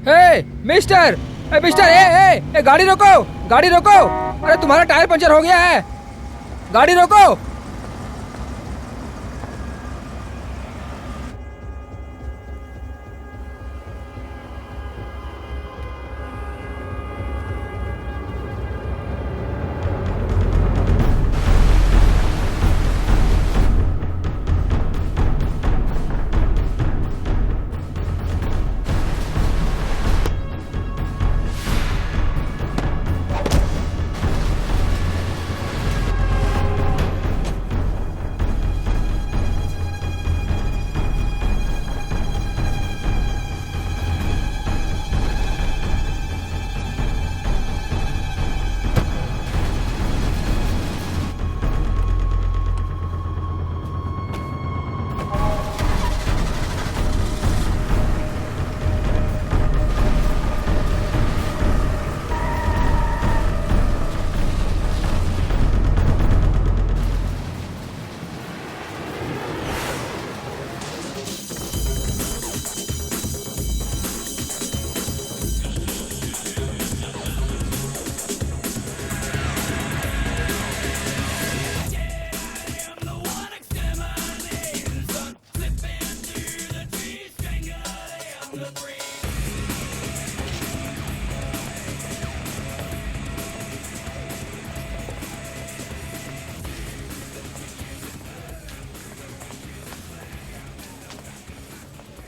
हे mister, mister, गाड़ी रोको, गाड़ी रोको। अरे तुम्हारा टायर पंचर हो गया है, गाड़ी रोको।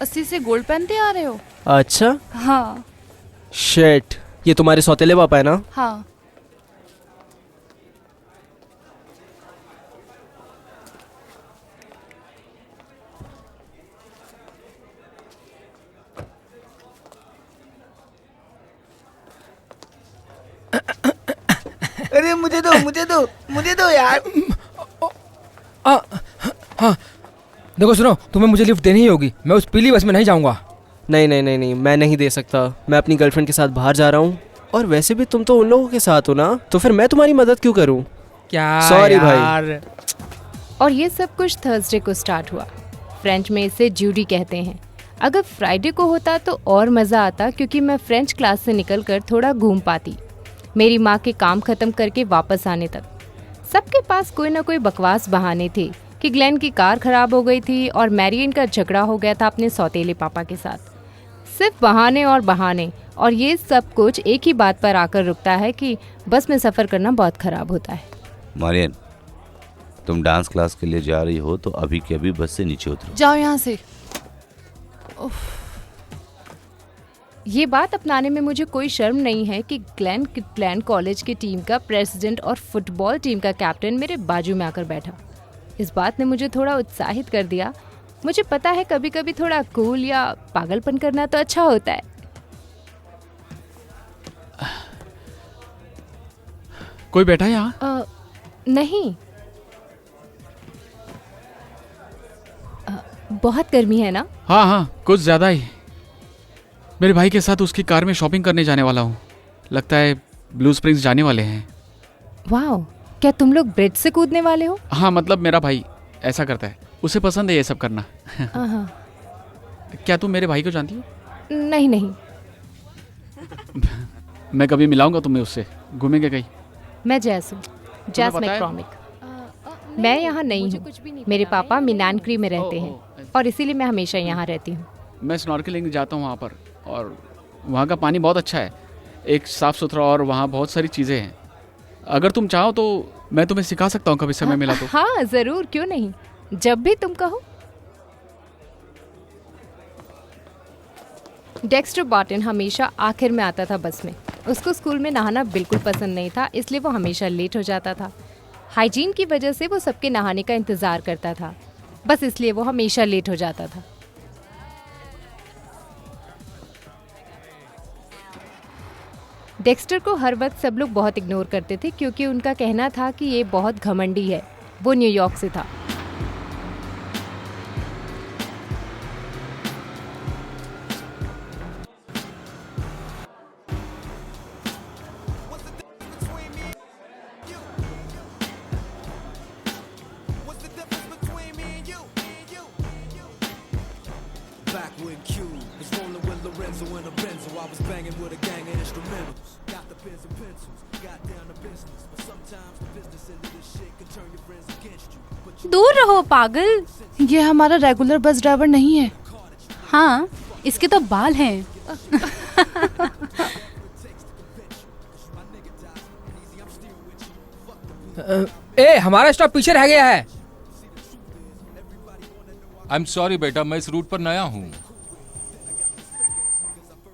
अस्सी से गोल्ड पहनते आ रहे हो? अच्छा। हाँ। शेट, ये तुम्हारे सौतेले पापा है ना? हाँ। अरे मुझे दो, मुझे दो, मुझे दो यार। हाँ देखो सुनो, तुम्हें मुझे लिफ्ट देनी ही होगी, मैं उस पीली बस में नहीं जाऊंगा। नहीं नहीं नहीं नहीं, मैं नहीं दे सकता। मैं अपनी गर्लफ्रेंड के साथ बाहर जा रहा हूँ, और वैसे भी तुम तो उन लोगों के साथ हो ना, तो फिर मैं तुम्हारी मदद क्यों करूँ? क्या सॉरी भाई। और ये सब कुछ थर्सडे को स्टार्ट हुआ। फ्रेंच में इसे ज्यूडी कहते हैं। अगर फ्राइडे को होता तो और मज़ा आता, क्योंकि मैं फ्रेंच क्लास से निकलकर थोड़ा घूम पाती, मेरी माँ के काम ख़त्म करके वापस आने तक। सबके पास कोई ना कोई बकवास बहाने थे कि ग्लेन की कार ख़राब हो गई थी और मैरियन का झगड़ा हो गया था अपने सौतेले पापा के साथ। सिर्फ बहाने और बहाने, और ये सब कुछ एक ही बात पर आकर रुकता है कि बस में सफ़र करना बहुत ख़राब होता है। मारियन, तुम डांस क्लास के लिए जा रही हो तो अभी के अभी बस से नीचे उतरो। जाओ यहाँ से। ये बात अपनाने में मुझे कोई शर्म नहीं है कि ग्लेन किडलैंड कॉलेज की टीम का प्रेसिडेंट और फुटबॉल टीम का कैप्टन मेरे बाजू में आकर बैठा। इस बात ने मुझे थोड़ा उत्साहित कर दिया। मुझे पता है कभी कभी थोड़ा कूल या पागलपन करना तो अच्छा होता है। कोई बैठा है यहाँ? नहीं। बहुत गर्मी है ना? हाँ हाँ, कुछ ज़्यादा ही। मेरे भाई के साथ उसकी कार में शॉपिंग करने जाने वाला हूँ। लगता है ब्लू स्प्रिंग्स जाने वाले हैं। वाह, क्या तुम लोग ब्रिज से कूदने वाले हो? हाँ, मतलब मेरा भाई ऐसा करता है, उसे पसंद है ये सब करना। क्या तुम मेरे भाई को जानती हो? नहीं नहीं। मैं कभी मिलाऊंगा तुम्हें उससे, घूमेंगे कहीं। मैं जैस हूँ, जैस मैक्रॉमिक। मैं यहाँ नहीं हूँ। मेरे पापा मिनानक्री में रहते हैं और इसीलिए मैं हमेशा यहाँ रहती हूँ। मैं स्नॉर्कलिंग जाता हूँ वहाँ पर, और वहाँ का पानी बहुत अच्छा है, एक साफ़ सुथरा, और वहाँ बहुत सारी चीज़ें हैं। अगर तुम चाहो तो मैं तुम्हें सिखा सकता हूँ कभी समय मिला तो। हाँ ज़रूर, क्यों नहीं, जब भी तुम कहो। डेक्स्टर बार्टन हमेशा आखिर में आता था बस में। उसको स्कूल में नहाना बिल्कुल पसंद नहीं था, इसलिए वो हमेशा लेट हो जाता था। हाइजीन की वजह से वो सबके नहाने का इंतज़ार करता था, बस इसलिए वो हमेशा लेट हो जाता था। डेक्स्टर को हर वक्त सब लोग बहुत इग्नोर करते थे, क्योंकि उनका कहना था कि ये बहुत घमंडी है। वो न्यूयॉर्क से था। Back when Q was rolling with Lorenzo in a Benzo, I दूर रहो पागल। ये हमारा रेगुलर बस ड्राइवर नहीं है। हाँ, इसके तो बाल हैं। ए हमारा स्टॉप पीछे रह गया है। आई एम सॉरी बेटा, मैं इस रूट पर नया हूँ।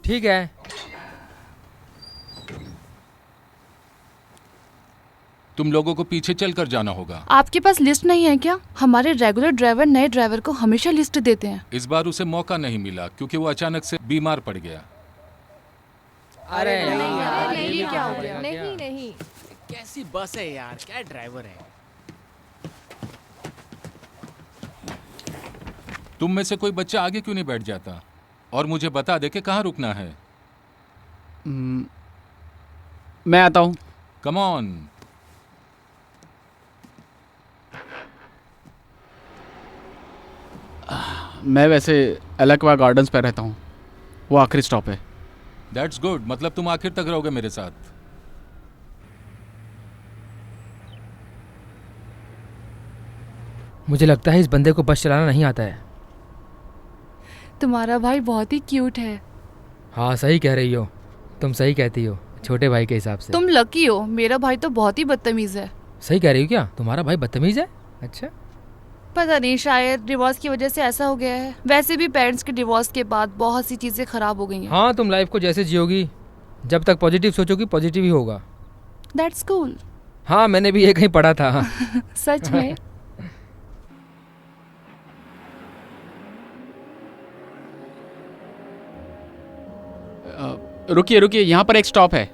ठीक है। तुम लोगों को पीछे चलकर जाना होगा। आपके पास लिस्ट नहीं है क्या? हमारे रेगुलर ड्राइवर नए ड्राइवर को हमेशा लिस्ट देते हैं। इस बार उसे मौका नहीं मिला क्योंकि वो अचानक से बीमार पड़ गया। अरे नहीं क्या हो गया? नहीं नहीं कैसी बस है यार, क्या ड्राइवर है। तुम में से कोई बच्चा आगे क्यों नहीं बैठ जाता और मुझे बता दे कि कहाँ रुकना है। मैं आता हूँ। Come on. मैं वैसे एलेक्वा गार्डन्स पे रहता हूँ, वो आखिरी स्टॉप है। दैट्स गुड, मतलब तुम आखिर तक रहोगे मेरे साथ। मुझे लगता है इस बंदे को बस चलाना नहीं आता है। तुम्हारा भाई बहुत ही क्यूट है। हाँ सही कह रही हो, तुम सही कहती हो छोटे भाई के हिसाब से। तुम लकी हो, मेरा भाई तो बहुत ही बदतमीज है। सही कह रही हो क्या? तुम्हारा भाई बदतमीज है? अच्छा। पता नहीं, शायद डिवोर्स की वजह से ऐसा हो गया है। वैसे भी पेरेंट्स के डिवोर्स के बाद बहुत सी चीजें खराब हो गई हैं। हाँ तुम लाइफ को जैसे जियोगी, जब तक पॉजिटिव सोचोगी पॉजिटिव ही होगा। That's cool. हाँ मैंने भी ये कहीं पढ़ा था। सच में। रुकिए रुकिए, यहाँ पर एक स्टॉप है।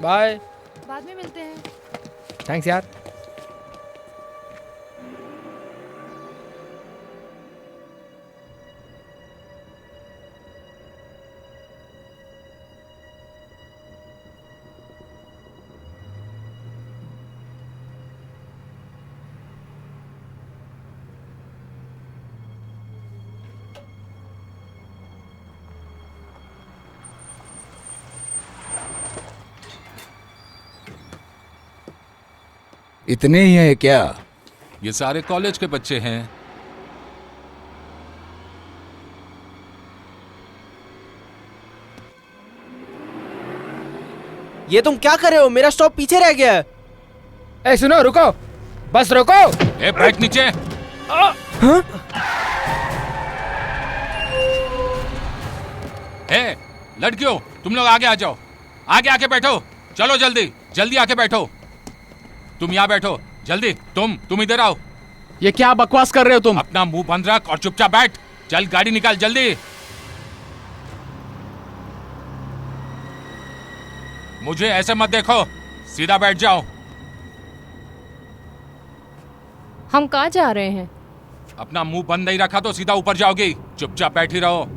बाय। बाद में मिलते हैं। थैंक्स यार। इतने ही है क्या? ये सारे कॉलेज के बच्चे हैं। ये तुम क्या कर रहे हो? मेरा स्टॉप पीछे रह गया है। ए सुनो, रुको, बस रोको। ए बैठ नीचे। ए लड़कियों, तुम लोग आगे आ जाओ, आगे आके बैठो। चलो जल्दी जल्दी आके बैठो। तुम यहाँ बैठो जल्दी। तुम इधर आओ। ये क्या बकवास कर रहे हो तुम? अपना मुंह बंद रख और चुपचाप बैठ। चल गाड़ी निकाल जल्दी। मुझे ऐसे मत देखो, सीधा बैठ जाओ। हम कहाँ जा रहे हैं? अपना मुंह बंद नहीं रखा तो सीधा ऊपर जाओगी। चुपचाप बैठी रहो।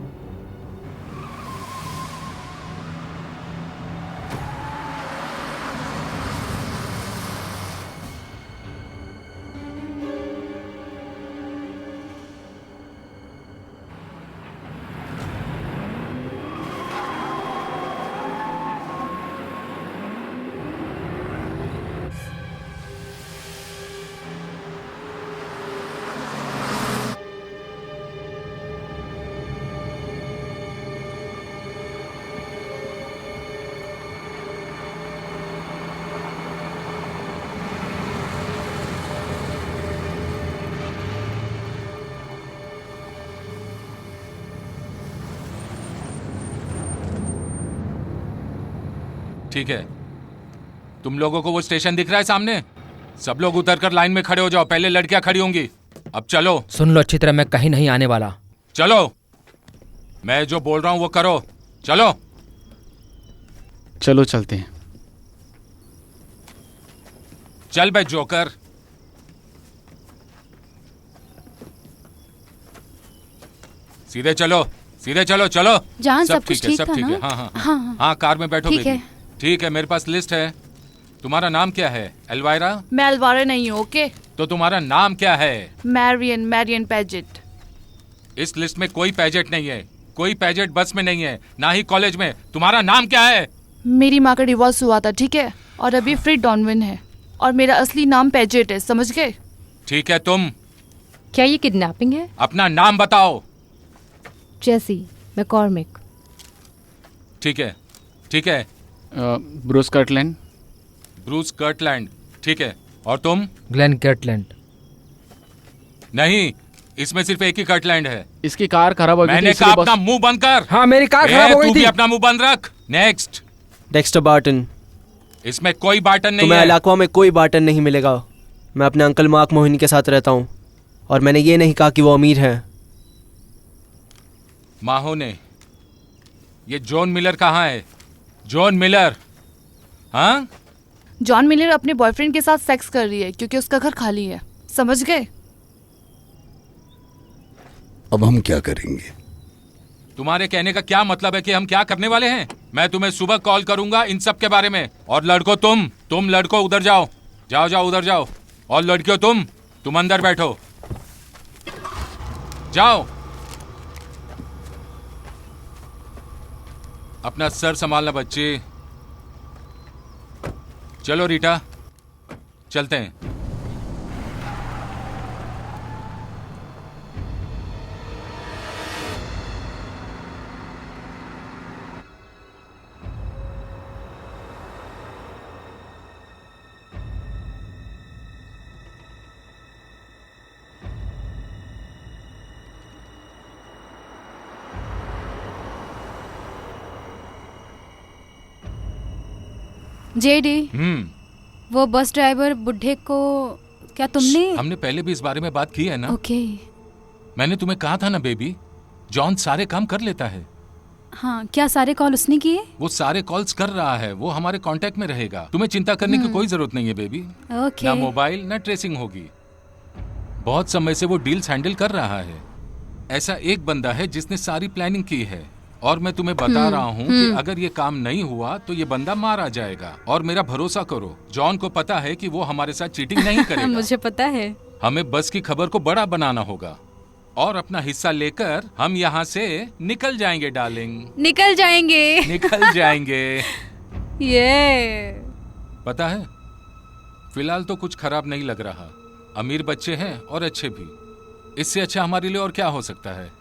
ठीक है, तुम लोगों को वो स्टेशन दिख रहा है सामने? सब लोग उतर कर लाइन में खड़े हो जाओ। पहले लड़कियां खड़ी होंगी। अब चलो। सुन लो अच्छी तरह, मैं कहीं नहीं आने वाला। चलो, मैं जो बोल रहा हूं वो करो। चलो चलो चलते हैं। चल बे जोकर। सीधे चलो, सीधे चलो। चलो जान, सब कुछ ठीक सब था ठीक है। ना? हाँ हाँ हाँ। हाँ, कार में बैठो ठीक बेबी। है। ठीक है, मेरे पास लिस्ट है। तुम्हारा नाम क्या है? एल्वायरा? मैं अलवारा नहीं हूँ। ओके, तो तुम्हारा नाम क्या है? Marrion Padget. इस लिस्ट में कोई पैजेट नहीं है, कोई पैजेट बस में नहीं है, ना ही कॉलेज में। तुम्हारा नाम क्या है? मेरी माँ का डिवोर्स हुआ था, ठीक है, और अभी फ्री डॉनविन है, और मेरा असली नाम पैजेट है, समझ गए? ठीक है, तुम क्या ये किडनैपिंग है? अपना नाम बताओ। जेसी मैकॉर्मिक। ठीक है, ठीक है, ब्रूस कर्टलैंड। ब्रूस कर्टलैंड, ठीक है। और तुम? Glenn Kirtland. नहीं, इसमें सिर्फ एक ही कर्टलैंड है। इसकी कार खराब हो गई थी, मैंने इसलिए कहा अपना मुंह बंद कर। हाँ, मेरी कार खराब हो तू गई भी थी। अपना मुंह बंद रख। नेक्स्ट। Dexter Barton. इसमें कोई बाटन नहीं तुम्हें है। इलाकों में कोई बार्टन नहीं मिलेगा। मैं अपने अंकल मार्क मोहिनी के साथ रहता हूँ, और मैंने ये नहीं कहा कि वो अमीर हैं। माहो ने, ये जॉन मिलर कहाँ है? John Miller? हाँ, जॉन मिलर अपने बॉयफ्रेंड के साथ सेक्स कर रही है क्योंकि उसका घर खाली है, समझ गए? अब हम क्या करेंगे? तुम्हारे कहने का क्या मतलब है कि हम क्या करने वाले हैं? मैं तुम्हें सुबह कॉल करूंगा इन सब के बारे में। और लड़को तुम लड़को उधर जाओ, जाओ जाओ उधर जाओ। और लड़कियों तुम अंदर बैठो, जाओ। अपना सर संभालना बच्चे। चलो रीटा, चलते हैं। जेडी, वो बस ड्राइवर बुढ़े को क्या तुमने? हमने पहले भी इस बारे में बात की है ना। ओके। मैंने तुम्हें कहा था ना बेबी, जॉन सारे काम कर लेता है। हाँ, क्या सारे कॉल उसने किए? वो सारे कॉल्स कर रहा है, वो हमारे कांटेक्ट में रहेगा। तुम्हें चिंता करने की कोई जरूरत नहीं है बेबी। ओके। ना मोबाइल ना ट्रेसिंग होगी। बहुत समय से वो डील्स हैंडल कर रहा है। ऐसा एक बंदा है जिसने सारी प्लानिंग की है, और मैं तुम्हें बता रहा हूँ कि अगर ये काम नहीं हुआ तो ये बंदा मारा जाएगा। और मेरा भरोसा करो, जॉन को पता है कि वो हमारे साथ चीटिंग नहीं करेगा। मुझे पता है। हमें बस की खबर को बड़ा बनाना होगा, और अपना हिस्सा लेकर हम यहाँ से निकल जाएंगे डार्लिंग। निकल जाएंगे। निकल जाएंगे। ये पता है, फिलहाल तो कुछ खराब नहीं लग रहा। अमीर बच्चे हैं और अच्छे भी। इससे अच्छा हमारे लिए और क्या हो सकता है?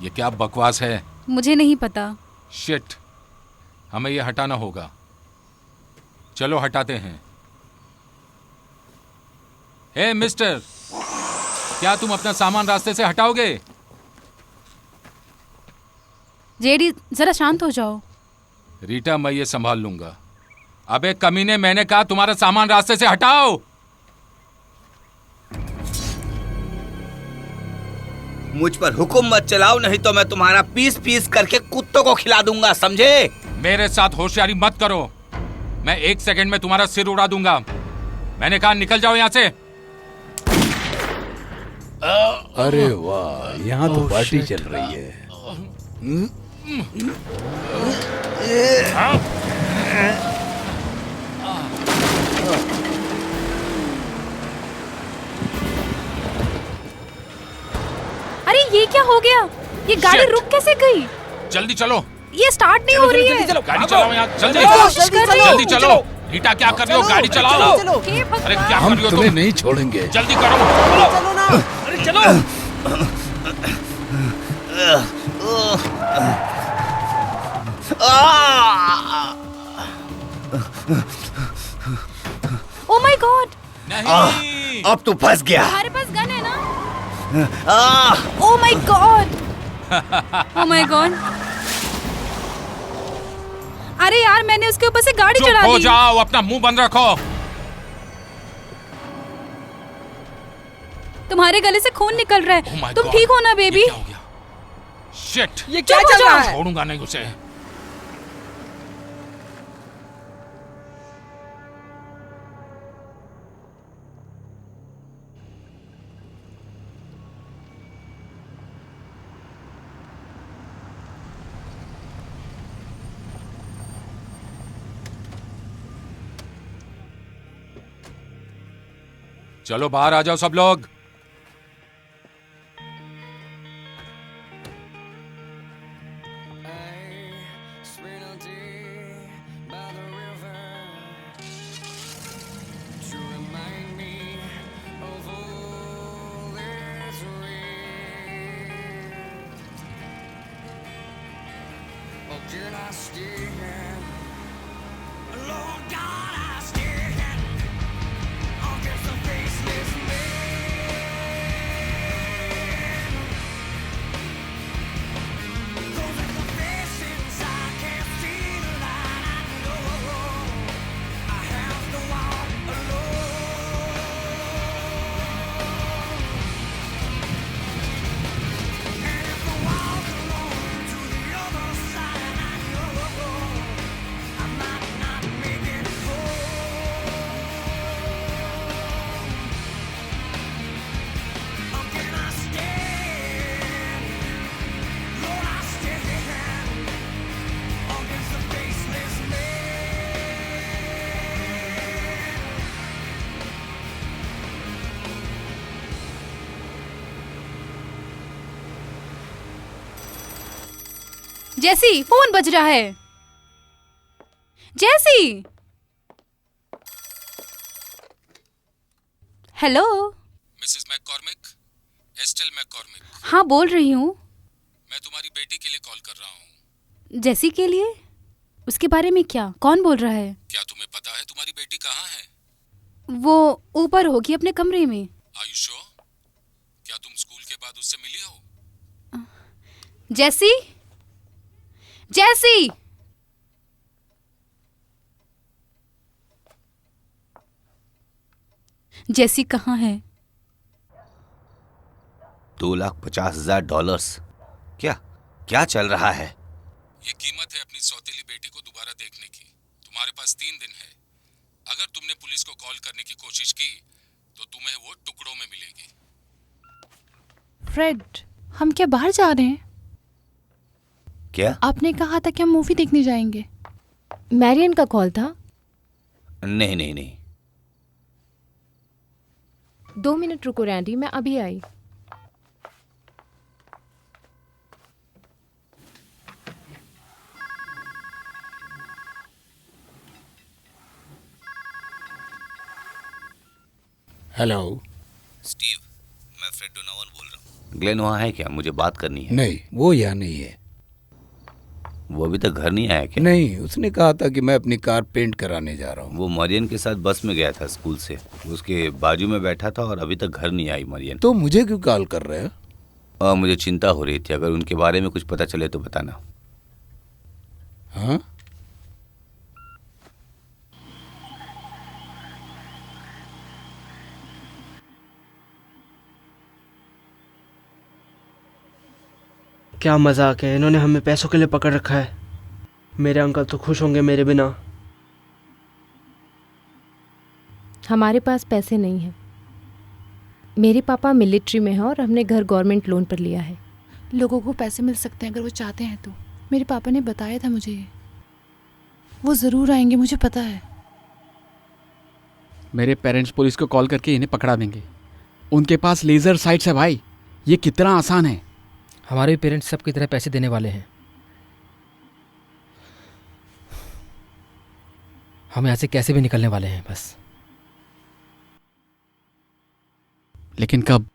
ये क्या बकवास है? मुझे नहीं पता। शिट, हमें ये हटाना होगा। चलो हटाते हैं। हे मिस्टर, क्या तुम अपना सामान रास्ते से हटाओगे? जेडी, जरा शांत हो जाओ। रीटा, मैं ये संभाल लूंगा। अबे कमीने, मैंने कहा तुम्हारा सामान रास्ते से हटाओ। मुझ पर हुक्म मत चलाओ, नहीं तो मैं तुम्हारा पीस पीस करके कुत्तों को खिला दूंगा, समझे? मेरे साथ होशियारी मत करो, मैं 1 सेकंड में तुम्हारा सिर उड़ा दूंगा। मैंने कहा निकल जाओ यहाँ से। अरे वाह, यहाँ तो पार्टी चल रही है। अरे ये क्या हो गया? ये गाड़ी Shit! रुक कैसे गई? जल्दी चलो, ये स्टार्ट नहीं हो रही है। गाड़ी चलाओ यहाँ, जल्दी कोशिश कर रही हूँ। जल्दी चलो। रीटा, क्या कर रहे हो? गाड़ी चलाओ। हे भगवान। अरे क्या कर हम रही हो तुम्हें तुम? नहीं छोड़ेंगे। जल्दी करो। अरे चलो। ओ माय गॉड, नहीं, अब तू फंस गया। तुम्हारे पास गन है ना? Oh my God, oh my God. अरे यार, मैंने उसके ऊपर से गाड़ी चुप चढ़ा हो दी। जाओ, अपना मुंह बंद रखो। तुम्हारे गले से खून निकल रहा Oh my है। तुम God! ठीक हो ना बेबी? ये क्या हो गया? Shit! ये क्या चुप हो चल रहा जाओ। है? छोड़ूंगा नहीं उसे। चलो बाहर आ जाओ सब लोग। जैसी, फोन बज रहा है। जैसी, hello. Mrs McCormick, Estelle McCormick. हाँ, बोल रही हूँ। मैं तुम्हारी बेटी के लिए कॉल कर रहा हूँ। जैसी के लिए? उसके बारे में क्या? कौन बोल रहा है? क्या तुम्हें पता है तुम्हारी बेटी कहाँ है? वो ऊपर होगी अपने कमरे में। Are you sure? क्या तुम स्कूल के बाद उससे मिली हो? जैसी, जैसी, जैसी कहाँ है? $2,50,000। क्या क्या चल रहा है? ये कीमत है अपनी सौतेली बेटी को दोबारा देखने की। तुम्हारे पास 3 दिन है। अगर तुमने पुलिस को कॉल करने की कोशिश की तो तुम्हें वो टुकड़ों में मिलेगी। फ्रेड, हम क्या बाहर जा रहे हैं? क्या? आपने कहा था कि हम मूवी देखने जाएंगे। मैरियन का कॉल था। नहीं नहीं नहीं। 2 मिनट रुको रैंडी, मैं अभी आई। हेलो स्टीव, मैं फ्रेड डोनोवन बोल रहा हूँ। ग्लेन वहाँ है क्या? मुझे बात करनी है। नहीं, वो यहाँ नहीं है। वो अभी तक घर नहीं आया क्या? नहीं, उसने कहा था कि मैं अपनी कार पेंट कराने जा रहा हूँ। वो मरियन के साथ बस में गया था स्कूल से। उसके बाजू में बैठा था और अभी तक घर नहीं आई मरियन। तो मुझे क्यों कॉल कर रहे हो? मुझे चिंता हो रही थी, अगर उनके बारे में कुछ पता चले तो बताना। हाँ? क्या मजाक है, इन्होंने हमें पैसों के लिए पकड़ रखा है। मेरे अंकल तो खुश होंगे मेरे बिना। हमारे पास पैसे नहीं हैं। मेरे पापा मिलिट्री में हैं और हमने घर गवर्नमेंट लोन पर लिया है। लोगों को पैसे मिल सकते हैं अगर वो चाहते हैं तो। मेरे पापा ने बताया था मुझे ये। वो ज़रूर आएंगे, मुझे पता है। मेरे पेरेंट्स पुलिस को कॉल करके इन्हें पकड़ा देंगे। उनके पास लेज़र साइट्स है भाई। ये कितना आसान है। हमारे भी पेरेंट्स सबकी तरह पैसे देने वाले हैं। हम यहाँ से कैसे भी निकलने वाले हैं बस। लेकिन कब?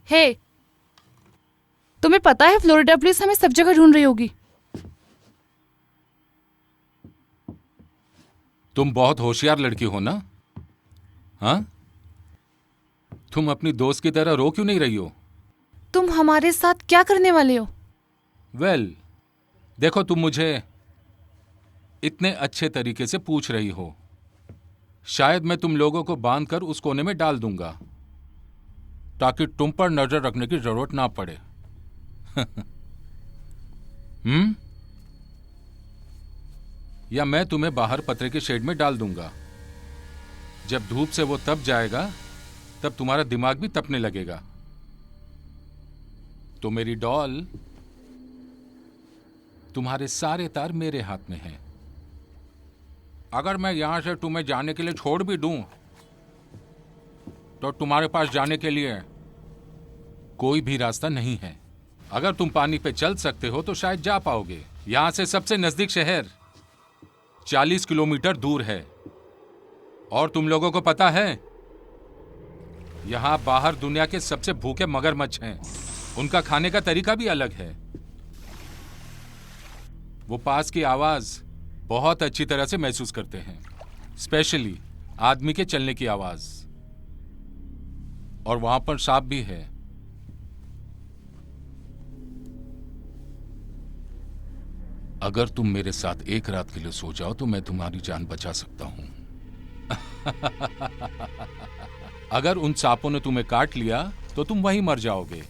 हे, तुम्हें पता है फ्लोरिडा पुलिस हमें सब जगह ढूंढ रही होगी। तुम बहुत होशियार लड़की हो ना? हाँ? तुम अपनी दोस्त की तरह रो क्यों नहीं रही हो? तुम हमारे साथ क्या करने वाले हो? वेल, देखो तुम मुझे इतने अच्छे तरीके से पूछ रही हो। शायद मैं तुम लोगों को बांधकर उस कोने में डाल दूंगा ताकि तुम पर नजर रखने की जरूरत ना पड़े। या मैं तुम्हें बाहर पतरे के शेड में डाल दूंगा। जब धूप से वो तप जाएगा तब तुम्हारा दिमाग भी तपने लगेगा। तो मेरी डॉल, तुम्हारे सारे तार मेरे हाथ में हैं। अगर मैं यहां से तुम्हें जाने के लिए छोड़ भी दूं, तो तुम्हारे पास जाने के लिए कोई भी रास्ता नहीं है। अगर तुम पानी पे चल सकते हो तो शायद जा पाओगे। यहां से सबसे नजदीक शहर 40 किलोमीटर दूर है। और तुम लोगों को पता है, यहां बाहर दुनिया के सबसे भूखे मगरमच्छ हैं। उनका खाने का तरीका भी अलग है। वो पास की आवाज बहुत अच्छी तरह से महसूस करते हैं, स्पेशली आदमी के चलने की आवाज। और वहां पर सांप भी है। अगर तुम मेरे साथ एक रात के लिए सो जाओ तो मैं तुम्हारी जान बचा सकता हूं। अगर उन सांपों ने तुम्हें काट लिया तो तुम वहीं मर जाओगे।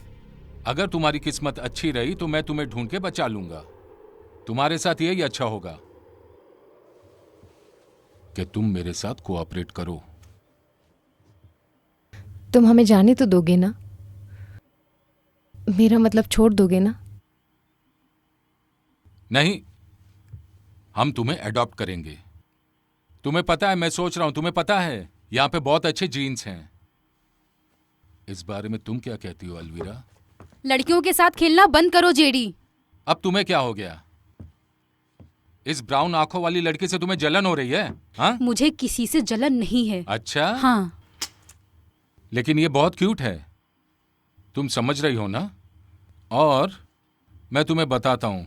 अगर तुम्हारी किस्मत अच्छी रही तो मैं तुम्हें ढूंढ के बचा लूंगा। तुम्हारे साथ यही अच्छा होगा कि तुम मेरे साथ कोऑपरेट करो। तुम हमें जाने तो दोगे ना? मेरा मतलब छोड़ दोगे ना? नहीं, हम तुम्हें अडॉप्ट करेंगे। तुम्हें पता है, मैं सोच रहा हूं, तुम्हें पता है यहां पे बहुत अच्छे जीन्स हैं। इस बारे में तुम क्या कहती हो अलवीरा? लड़कियों के साथ खेलना बंद करो जेडी। अब तुम्हें क्या हो गया? इस ब्राउन आंखों वाली लड़की से तुम्हें जलन हो रही है? हाँ? मुझे किसी से जलन नहीं है। अच्छा? हाँ। लेकिन ये बहुत क्यूट है, तुम समझ रही हो ना? और मैं तुम्हें बताता हूं,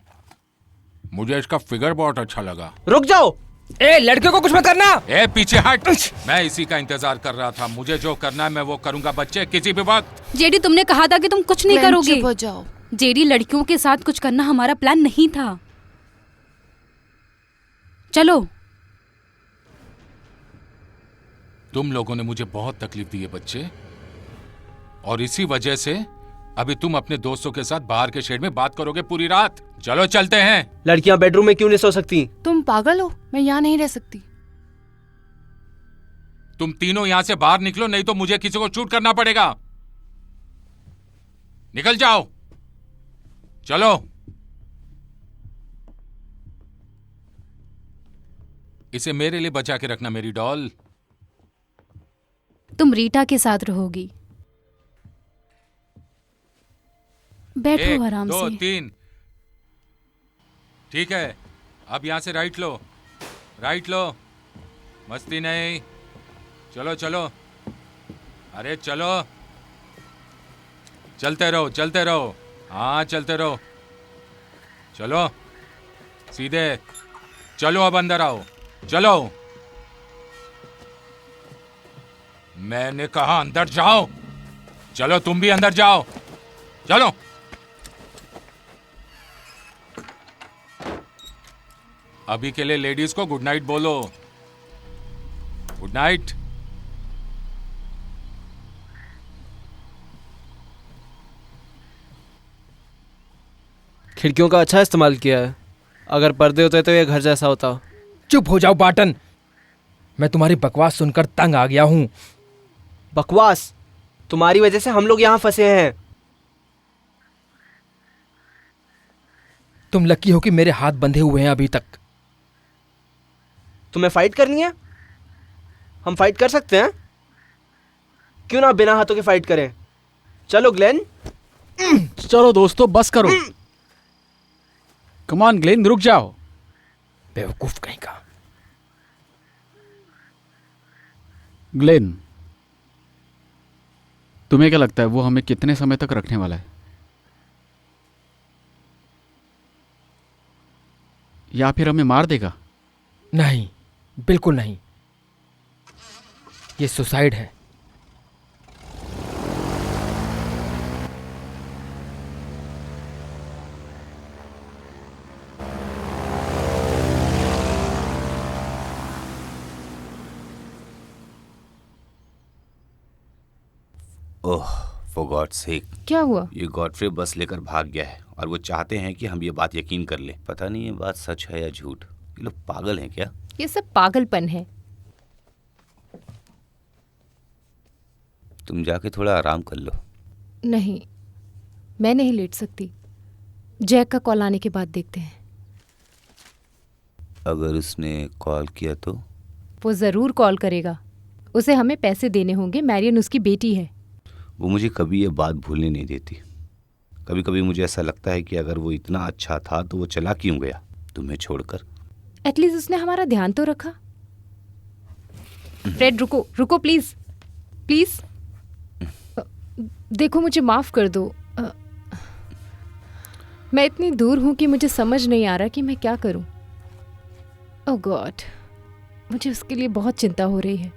मुझे इसका फिगर बहुत अच्छा लगा। रुक जाओ! ए, लड़के को कुछ मत करना। ए, पीछे हट। मैं इसी का इंतजार कर रहा था। मुझे जो करना है मैं वो करूंगा बच्चे, किसी भी वक्त। जेडी, तुमने कहा था कि तुम कुछ नहीं करोगे। चुप हो जाओ। जेडी, लड़कियों के साथ कुछ करना हमारा प्लान नहीं था। चलो। तुम लोगों ने मुझे बहुत तकलीफ दी है बच्चे, और इसी वजह से अभी तुम अपने दोस्तों के साथ बाहर के शेड में बात करोगे पूरी रात। चलो चलते हैं। लड़कियां बेडरूम में क्यों नहीं सो सकती? तुम पागल हो? मैं यहाँ नहीं रह सकती। तुम तीनों यहां से बाहर निकलो, नहीं तो मुझे किसी को शूट करना पड़ेगा। निकल जाओ। चलो। इसे मेरे लिए बचा के रखना मेरी डॉल। तुम रीटा के साथ रहोगी। बैठो 1, आराम 2, से। 3। ठीक है, अब यहां से राइट लो, राइट लो। मस्ती नहीं। चलो चलो, अरे चलो, चलते रहो चलते रहो। हाँ, चलते रहो। चलो सीधे चलो, अब अंदर आओ। चलो, मैंने कहा अंदर जाओ। चलो, तुम भी अंदर जाओ। चलो। अभी के लिए लेडीज को गुड नाइट बोलो। Good night. खिड़कियों का अच्छा इस्तेमाल किया है। अगर पर्दे होते तो ये घर जैसा होता। चुप हो जाओ बाटन, मैं तुम्हारी बकवास सुनकर तंग आ गया हूं। बकवास? तुम्हारी वजह से हम लोग यहाँ फंसे हैं। तुम लकी हो कि मेरे हाथ बंधे हुए हैं अभी तक। तुम्हें फाइट करनी है? हम फाइट कर सकते हैं। क्यों ना बिना हाथों के फाइट करें? चलो ग्लेन। चलो दोस्तों, बस करो। कम ऑन ग्लेन, रुक जाओ। बेवकूफ कहीं का। ग्लेन, तुम्हें क्या लगता है वो हमें कितने समय तक रखने वाला है? या फिर हमें मार देगा? नहीं, बिल्कुल नहीं। ये सुसाइड है। ओह, फॉर गॉड्स सेक। क्या हुआ? ये गॉडफ्रे बस लेकर भाग गया है और वो चाहते हैं कि हम ये बात यकीन कर लें। पता नहीं ये बात सच है या झूठ। ये लोग पागल हैं क्या? ये सब पागलपन है। तुम जाके थोड़ा आराम कर लो। नहीं, मैं नहीं लेट सकती। जैक का कॉल आने के बाद देखते हैं। अगर उसने कॉल किया तो? वो ज़रूर कॉल करेगा। उसे हमें पैसे देने होंगे। मैरियन उसकी बेटी है। वो मुझे कभी ये बात भूलने नहीं देती। कभी कभी मुझे ऐसा लगता है कि अगर वो इतना अच्छा था तो वो चला क्यों गया तुम्हें छोड़कर? एटलीस्ट उसने हमारा ध्यान तो रखा। फ्रेड रुको रुको प्लीज प्लीज। देखो मुझे माफ कर दो। मैं इतनी दूर हूं कि मुझे समझ नहीं आ रहा कि मैं क्या करूं। ओह गॉड, मुझे उसके लिए बहुत चिंता हो रही है।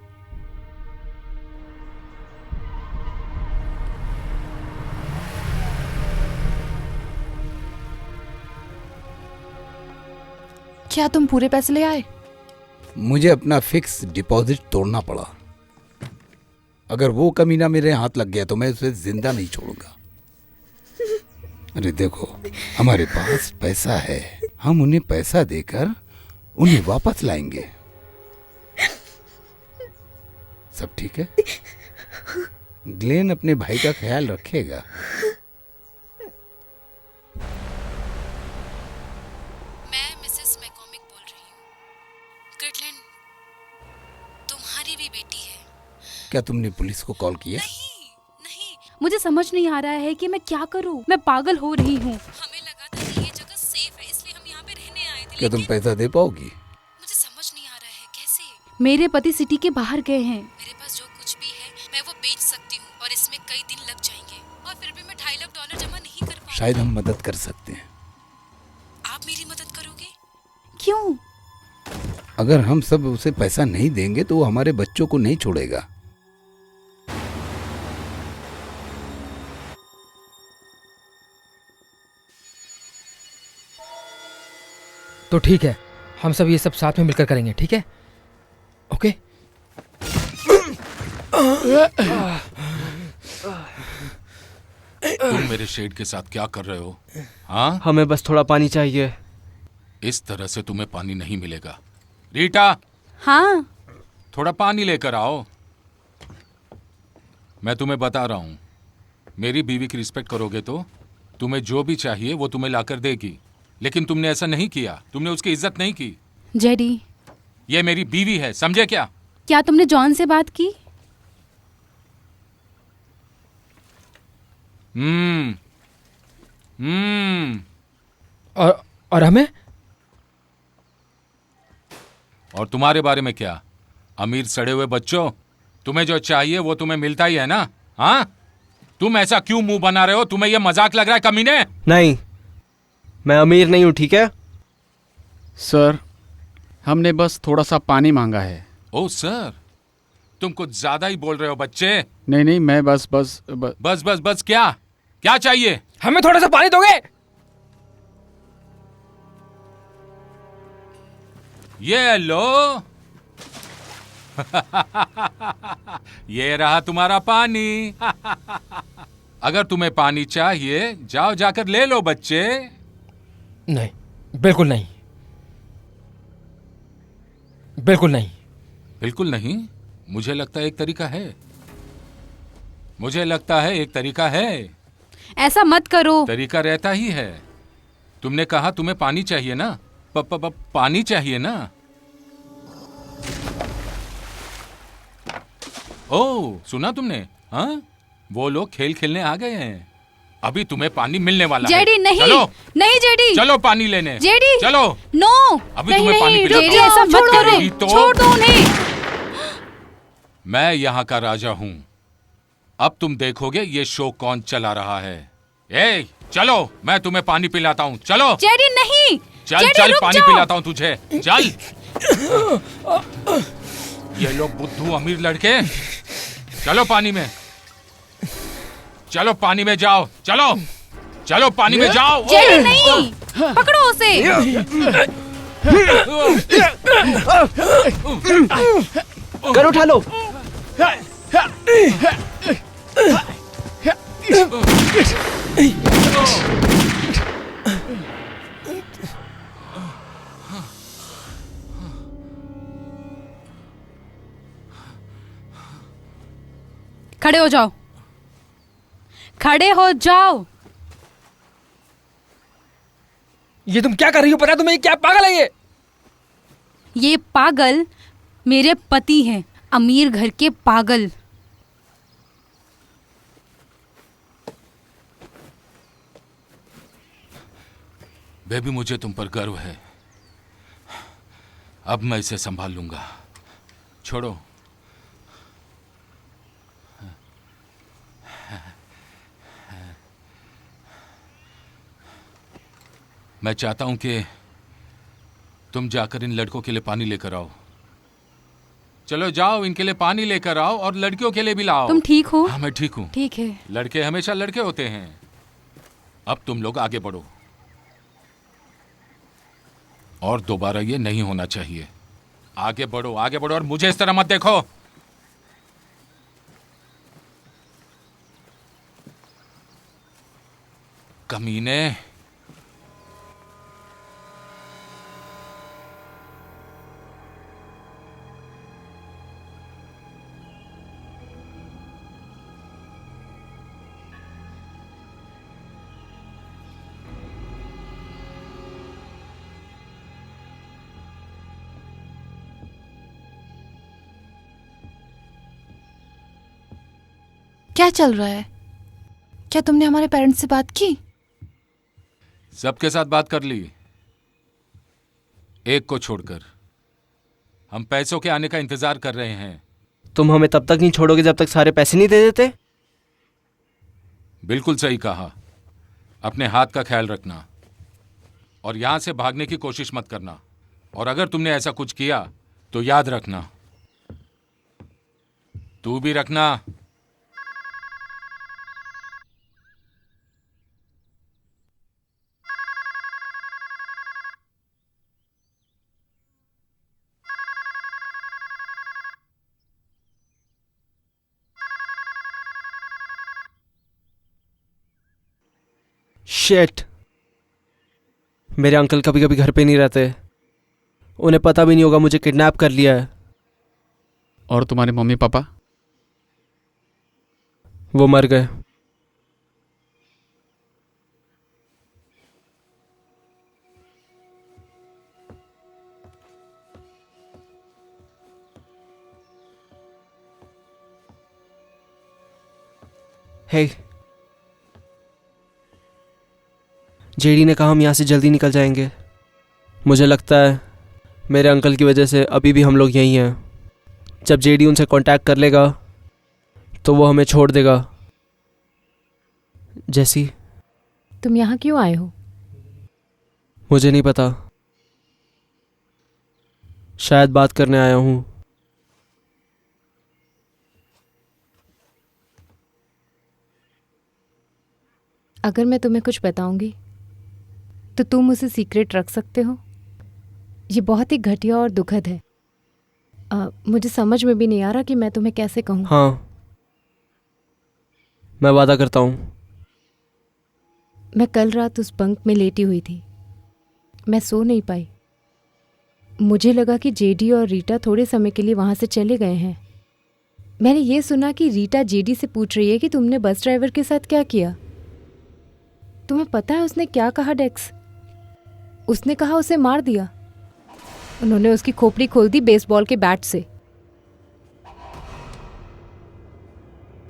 क्या तुम पूरे पैसे ले आए? मुझे अपना फिक्स डिपॉजिट तोड़ना पड़ा। अगर वो कमीना मेरे हाथ लग गया तो मैं उसे जिंदा नहीं छोड़ूंगा। अरे देखो, हमारे पास पैसा है, हम उन्हें पैसा देकर उन्हें वापस लाएंगे। सब ठीक है? ग्लेन अपने भाई का ख्याल रखेगा। मैं मिसेस मैकॉमिक बोल रही हूँ। कर्टलैंड, तुम्हारी भी बेटी है। क्या तुमने पुलिस को कॉल किया? नहीं, मुझे समझ नहीं आ रहा है कि मैं क्या करूँ। मैं पागल हो रही हूँ। हमें लगा था कि ये जगह सेफ है, इसलिए हम यहाँ पे रहने आए थे। क्या तुम पैसा दे पाओगी? मुझे समझ नहीं आ रहा है कैसे। मेरे पति सिटी के बाहर गए हैं। मेरे पास जो कुछ भी है मैं वो बेच सकती हूँ और इसमें कई दिन लग जाएंगे और फिर भी मैं $2.5 लाख जमा नहीं कर पाऊंगी। शायद हम मदद कर सकते हैं। आप मेरी मदद करोगे? क्यों? अगर हम सब उसे पैसा नहीं देंगे तो वो हमारे बच्चों को नहीं छोड़ेगा। तो ठीक है, हम सब ये सब साथ में मिलकर करेंगे, ठीक है? ओके? तुम मेरे शेड के साथ क्या कर रहे हो? हाँ, हमें बस थोड़ा पानी चाहिए। इस तरह से तुम्हें पानी नहीं मिलेगा। रीटा, हाँ, थोड़ा पानी लेकर आओ। मैं तुम्हें बता रहा हूं, मेरी बीवी की रिस्पेक्ट करोगे तो तुम्हें जो भी चाहिए वो तुम्हें लाकर देगी। लेकिन तुमने ऐसा नहीं किया, तुमने उसकी इज्जत नहीं की। जेडी, ये मेरी बीवी है, समझे क्या? क्या तुमने जॉन से बात की? और हमें? और तुम्हारे बारे में क्या? अमीर सड़े हुए बच्चों, तुम्हें जो चाहिए वो तुम्हें मिलता ही है ना? हाँ, तुम ऐसा क्यों मुंह बना रहे हो? तुम्हें ये मजाक लग रहा है कमीने? नहीं, मैं अमीर नहीं हूं, ठीक है? सर, हमने बस थोड़ा सा पानी मांगा है। ओ सर, तुम कुछ ज्यादा ही बोल रहे हो बच्चे। नहीं, मैं बस क्या क्या चाहिए? हमें थोड़ा सा पानी दोगे? ये लो। ये रहा तुम्हारा पानी। अगर तुम्हें पानी चाहिए, जाओ जाकर ले लो बच्चे। नहीं, बिल्कुल नहीं, बिल्कुल नहीं। बिल्कुल नहीं? मुझे लगता है एक तरीका है। मुझे लगता है एक तरीका है। ऐसा मत करो। तरीका रहता ही है। तुमने कहा तुम्हें पानी चाहिए ना? पानी चाहिए ना? ओह, सुना तुमने? हाँ, वो लोग खेल खेलने आ गए हैं। अभी तुम्हें पानी मिलने वाला है। जेडी नहीं, चलो, नहीं जेडी, चलो पानी लेने। जेडी, चलो। नो, अभी तुम्हें पानी पिलाता हूं। जेडी ऐसा मत करो, तो छोड़ दो उन्हें। मैं यहाँ का राजा हूँ। अब तुम देखोगे ये शो कौन चला रहा है। ए, चलो, मैं तुम्हें पानी पिलाता हूँ। चलो। जेडी नहीं, चल जेडी, चल, रुक पानी जाओ। पिलाता हूँ तुझे। चल। ये लोग बुद्धू अमीर लड़के। चलो पानी में, चलो पानी में जाओ। चलो चलो पानी में जाओ। जेडी नहीं, पकड़ो उसे। कर उठा लो। खड़े हो जाओ, खड़े हो जाओ। ये तुम क्या कर रही हो? पता है तुम्हें? क्या पागल है ये? ये पागल मेरे पति हैं, अमीर घर के पागल। बेबी, मुझे तुम पर गर्व है। अब मैं इसे संभाल लूंगा। छोड़ो। मैं चाहता हूं कि तुम जाकर इन लड़कों के लिए पानी लेकर आओ। चलो जाओ, इनके लिए पानी लेकर आओ और लड़कियों के लिए भी लाओ। तुम ठीक हो? हाँ, मैं ठीक हूँ। ठीक है। लड़के हमेशा लड़के होते हैं। अब तुम लोग आगे बढ़ो, और दोबारा ये नहीं होना चाहिए। आगे बढ़ो, आगे बढ़ो, और मुझे इस तरह मत देखो। कमीने। क्या चल रहा है? क्या तुमने हमारे पेरेंट्स से बात की? सबके साथ बात कर ली, एक को छोड़कर। हम पैसों के आने का इंतजार कर रहे हैं। तुम हमें तब तक नहीं छोड़ोगे जब तक सारे पैसे नहीं दे देते? बिल्कुल सही कहा। अपने हाथ का ख्याल रखना, और यहां से भागने की कोशिश मत करना। और अगर तुमने ऐसा कुछ किया तो याद रखना। तू भी रखना। शिट, मेरे अंकल कभी कभी घर पे नहीं रहते। उन्हें पता भी नहीं होगा मुझे किडनैप कर लिया है। और तुम्हारे मम्मी पापा? वो मर गए। हे, जेडी ने कहा हम यहाँ से जल्दी निकल जाएंगे। मुझे लगता है मेरे अंकल की वजह से अभी भी हम लोग यहीं हैं। जब जेडी उनसे कांटेक्ट कर लेगा तो वो हमें छोड़ देगा। जैसी, तुम यहाँ क्यों आए हो? मुझे नहीं पता, शायद बात करने आया हूँ। अगर मैं तुम्हें कुछ बताऊंगी तो तुम उसे सीक्रेट रख सकते हो? ये बहुत ही घटिया और दुखद है। मुझे समझ में भी नहीं आ रहा कि मैं तुम्हें कैसे कहूँ। हाँ, मैं वादा करता हूँ। मैं कल रात उस बंक में लेटी हुई थी। मैं सो नहीं पाई। मुझे लगा कि जेडी और रीटा थोड़े समय के लिए वहाँ से चले गए हैं। मैंने ये सुना कि रीटा जेडी से पूछ रही है कि तुमने बस ड्राइवर के साथ क्या किया। तुम्हें पता है उसने क्या कहा डेक्स? उसने कहा उसे मार दिया। उन्होंने उसकी खोपड़ी खोल दी बेसबॉल के बैट से,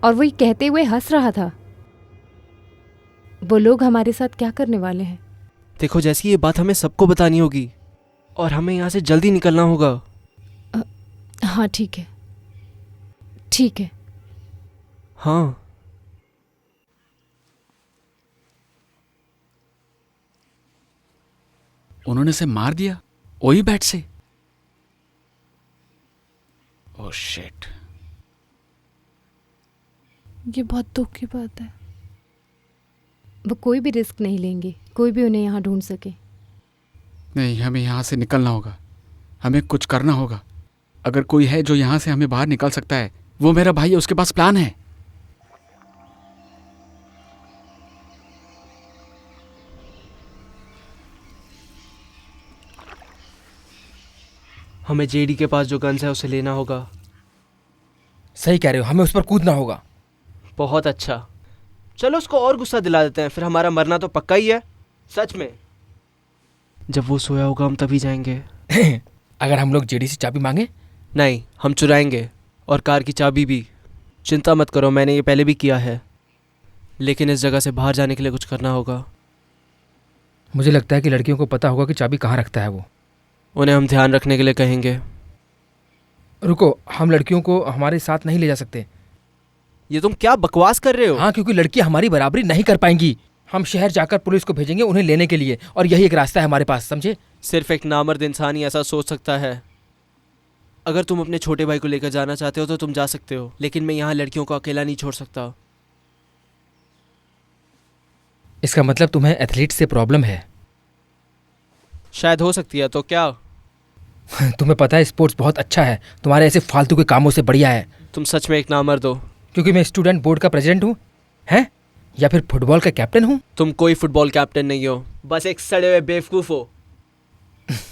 और वो ये कहते हुए हंस रहा था। वो लोग हमारे साथ क्या करने वाले हैं? देखो जैसी, ये बात हमें सबको बतानी होगी और हमें यहाँ से जल्दी निकलना होगा। हाँ ठीक है, ठीक है। हाँ, उन्होंने इसे मार दिया वही बैट से? Oh shit. ये बहुत दुख की बात है। वो कोई भी रिस्क नहीं लेंगे, कोई भी उन्हें यहाँ ढूंढ सके। नहीं, हमें यहाँ से निकलना होगा। हमें कुछ करना होगा। अगर कोई है जो यहाँ से हमें बाहर निकाल सकता है, वो मेरा भाई है। उसके पास प्लान है। हमें जेडी के पास जो गन्स है उसे लेना होगा। सही कह रहे हो, हमें उस पर कूदना होगा। बहुत अच्छा, चलो उसको और गुस्सा दिला देते हैं, फिर हमारा मरना तो पक्का ही है। सच में। जब वो सोया होगा हम तभी जाएंगे। अगर हम लोग जेडी से चाबी मांगे? नहीं, हम चुराएंगे, और कार की चाबी भी। चिंता मत करो, मैंने ये पहले भी किया है। लेकिन इस जगह से बाहर जाने के लिए कुछ करना होगा। मुझे लगता है कि लड़कियों को पता होगा कि चाबी कहाँ रखता है वो। उन्हें हम ध्यान रखने के लिए कहेंगे। रुको, हम लड़कियों को हमारे साथ नहीं ले जा सकते। ये तुम क्या बकवास कर रहे हो? हाँ, क्योंकि लड़की हमारी बराबरी नहीं कर पाएंगी। हम शहर जाकर पुलिस को भेजेंगे उन्हें लेने के लिए, और यही एक रास्ता है हमारे पास, समझे? सिर्फ एक नामर्द इंसान ही ऐसा सोच सकता है। अगर तुम अपने छोटे भाई को लेकर जाना चाहते हो तो तुम जा सकते हो, लेकिन मैं यहाँ लड़कियों को अकेला नहीं छोड़ सकता। इसका मतलब तुम्हें एथलीट से प्रॉब्लम है? शायद हो सकती है, तो क्या? तुम्हें पता है स्पोर्ट्स बहुत अच्छा है, तुम्हारे ऐसे फालतू के कामों से बढ़िया है। तुम सच में एक नामर्द हो। क्योंकि मैं स्टूडेंट बोर्ड का प्रेसिडेंट हूँ, हैं? या फिर फुटबॉल का कैप्टन हूँ? तुम कोई फुटबॉल कैप्टन नहीं हो, बस एक सड़े हुए बेवकूफ हो।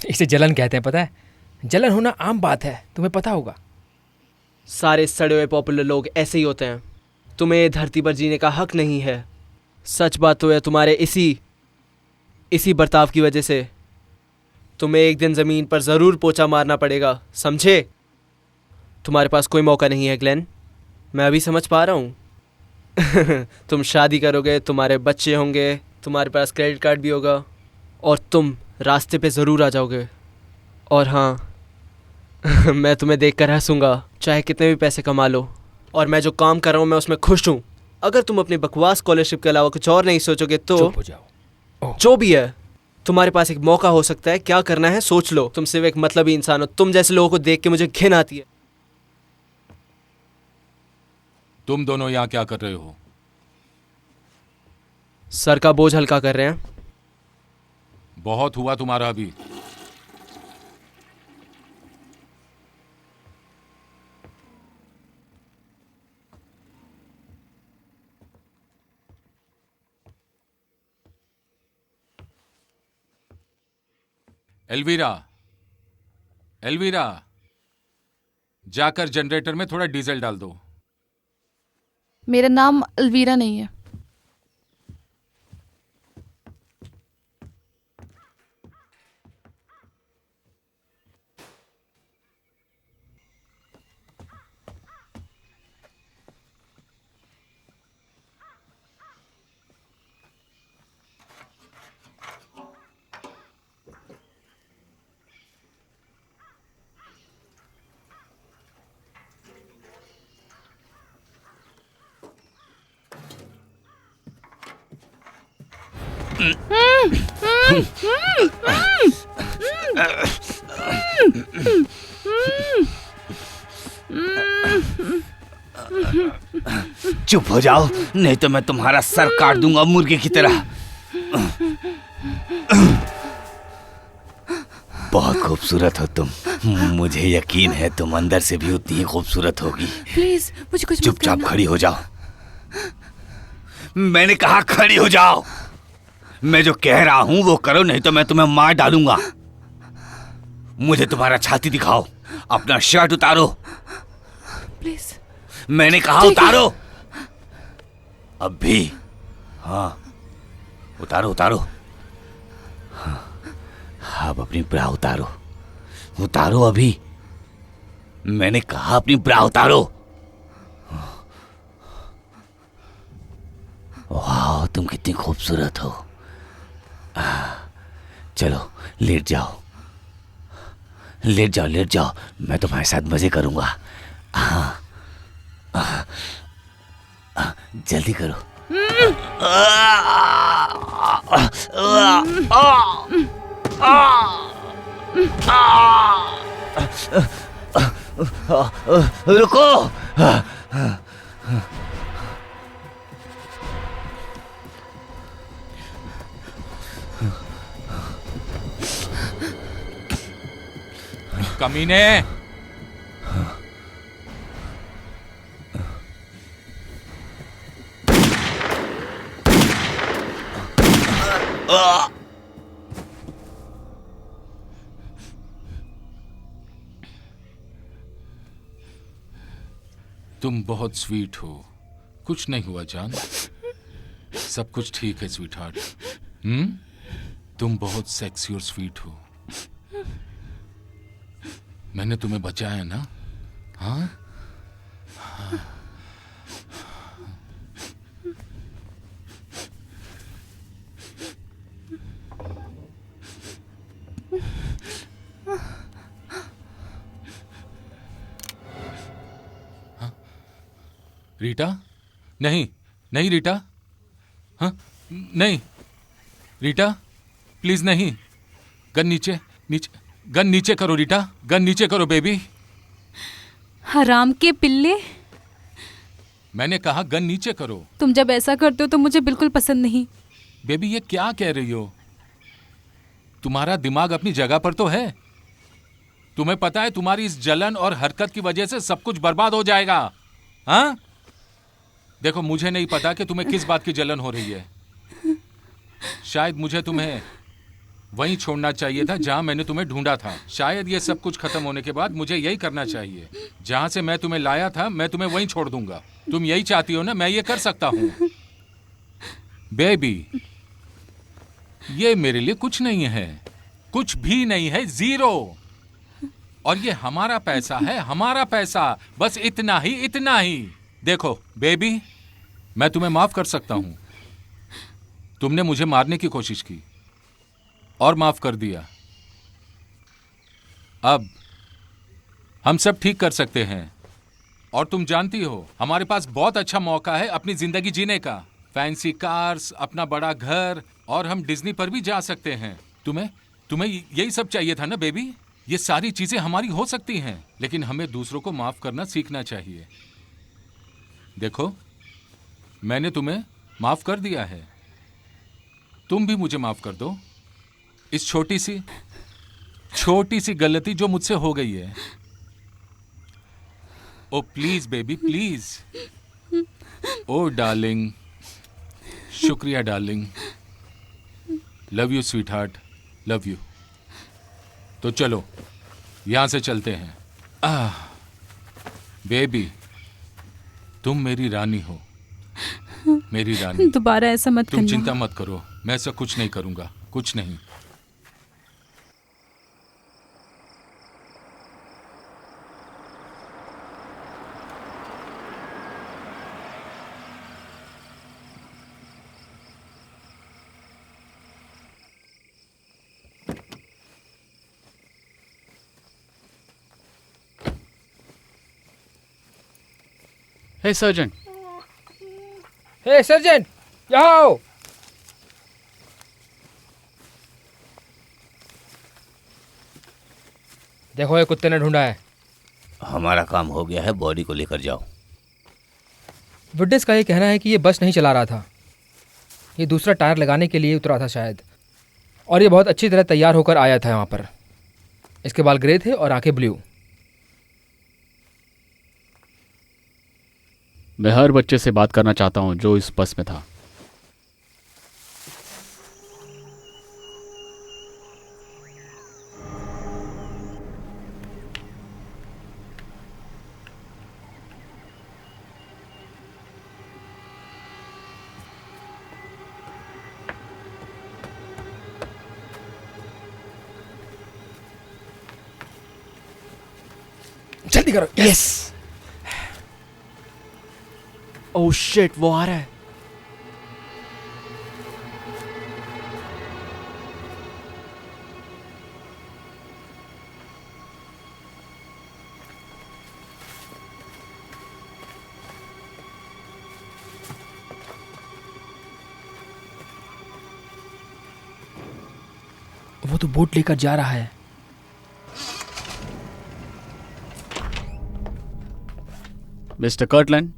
इसे जलन कहते हैं, पता है? जलन होना आम बात है, तुम्हें पता होगा। सारे सड़े हुए पॉपुलर लोग ऐसे ही होते हैं। तुम्हें ये धरती पर जीने का हक नहीं है। सच बात तो है, तुम्हारे इसी बर्ताव की वजह से तुम्हें एक दिन ज़मीन पर ज़रूर पोछा मारना पड़ेगा, समझे? तुम्हारे पास कोई मौका नहीं है ग्लेन, मैं अभी समझ पा रहा हूँ। तुम शादी करोगे, तुम्हारे बच्चे होंगे, तुम्हारे पास क्रेडिट कार्ड भी होगा, और तुम रास्ते पे ज़रूर आ जाओगे। और हाँ, मैं तुम्हें देखकर हंसूंगा, चाहे कितने भी पैसे कमा लो। और मैं जो काम कर रहा हूँ मैं उसमें खुश हूँ। अगर तुम अपनी बकवास स्कॉलरशिप के अलावा कुछ और नहीं सोचोगे तो चुप हो जाओ। जो भी है, तुम्हारे पास एक मौका हो सकता है। क्या करना है सोच लो। तुम सिर्फ एक मतलबी इंसान हो। तुम जैसे लोगों को देख के मुझे घिन आती है। तुम दोनों यहाँ क्या कर रहे हो? सर का बोझ हल्का कर रहे हैं। बहुत हुआ तुम्हारा अभी। एल्वीरा, एल्वीरा, जाकर जनरेटर में थोड़ा डीजल डाल दो। मेरा नाम अलवीरा नहीं है। चुप हो जाओ, नहीं तो मैं तुम्हारा सर काट दूंगा मुर्गे की तरह। बहुत खूबसूरत हो तुम। मुझे यकीन है तुम अंदर से भी उतनी ही खूबसूरत होगी। प्लीज मुझे कुछ मत चुपचाप करना। खड़ी हो जाओ। मैंने कहा खड़ी हो जाओ। मैं जो कह रहा हूं वो करो, नहीं तो मैं तुम्हें मार डालूंगा। मुझे तुम्हारा छाती दिखाओ। अपना शर्ट उतारो। प्लीज। मैंने कहा उतारो। अब भी। हाँ, उतारो उतारो। हाँ, अब अपनी ब्रा उतारो। उतारो अभी। मैंने कहा अपनी ब्रा उतारो। वाह, तुम कितनी खूबसूरत हो। चलो लेट जाओ, लेट जाओ, लेट जाओ। मैं तुम्हारे साथ मजे करूंगा। जल्दी करो। रुको। कमीने, तुम बहुत स्वीट हो। कुछ नहीं हुआ जान, सब कुछ ठीक है स्वीट हार्ट। तुम बहुत सेक्सी और स्वीट हो। मैंने तुम्हें बचाया ना? हाँ? रीटा? नहीं, नहीं रीटा। हाँ, नहीं रीटा, प्लीज नहीं। गन नीचे, नीचे, गन नीचे करो रीटा, गन नीचे करो बेबी। हराम के पिल्ले, मैंने कहा गन नीचे करो। तुम जब ऐसा करते हो तो मुझे बिल्कुल पसंद नहीं। बेबी ये क्या कह रही हो? तुम्हारा दिमाग अपनी जगह पर तो है। तुम्हें पता है तुम्हारी इस जलन और हरकत की वजह से सब कुछ बर्बाद हो जाएगा। हाँ? देखो मुझे नहीं पता कि तुम्हें किस बात की जलन हो रही है। शायद मुझे तुम्हें वहीं छोड़ना चाहिए था जहां मैंने तुम्हें ढूंढा था। शायद ये सब कुछ खत्म होने के बाद मुझे यही करना चाहिए। जहां से मैं तुम्हें लाया था मैं तुम्हें वहीं छोड़ दूंगा। तुम यही चाहती हो ना? मैं ये कर सकता हूं। बेबी ये मेरे लिए कुछ नहीं है, कुछ भी नहीं है, जीरो। और ये हमारा पैसा है, हमारा पैसा, बस इतना ही, इतना ही। देखो बेबी, मैं तुम्हें माफ कर सकता हूं। तुमने मुझे मारने की कोशिश की और माफ कर दिया। अब हम सब ठीक कर सकते हैं। और तुम जानती हो हमारे पास बहुत अच्छा मौका है अपनी जिंदगी जीने का। फैंसी कार्स, अपना बड़ा घर, और हम डिज्नी पर भी जा सकते हैं। तुम्हें तुम्हें यही सब चाहिए था ना बेबी? ये सारी चीजें हमारी हो सकती हैं, लेकिन हमें दूसरों को माफ करना सीखना चाहिए। देखो मैंने तुम्हें माफ कर दिया है, तुम भी मुझे माफ कर दो इस छोटी सी गलती जो मुझसे हो गई है। Oh please baby, please. Oh darling, शुक्रिया darling. Love you sweet heart, love you. तो चलो यहां से चलते हैं। बेबी तुम मेरी रानी हो, मेरी रानी। दोबारा ऐसा मत करना। तुम चिंता मत करो, मैं ऐसा कुछ नहीं करूंगा, कुछ नहीं। हे सर्जन, हे सर्जन, यहाँ आओ। देखो ये कुत्ते ने ढूंढा है। हमारा काम हो गया है, बॉडी को लेकर जाओ। विटनेस का ये कहना है कि ये बस नहीं चला रहा था, ये दूसरा टायर लगाने के लिए उतरा था शायद, और ये बहुत अच्छी तरह तैयार होकर आया था यहाँ पर। इसके बाल ग्रे थे और आंखें ब्लू। मैं हर बच्चे से बात करना चाहता हूं जो इस बस में था। जल्दी करो। यस। ओह शिट, वो आ रहा है। वो तो बोट लेकर जा रहा है। Mister Kirtland.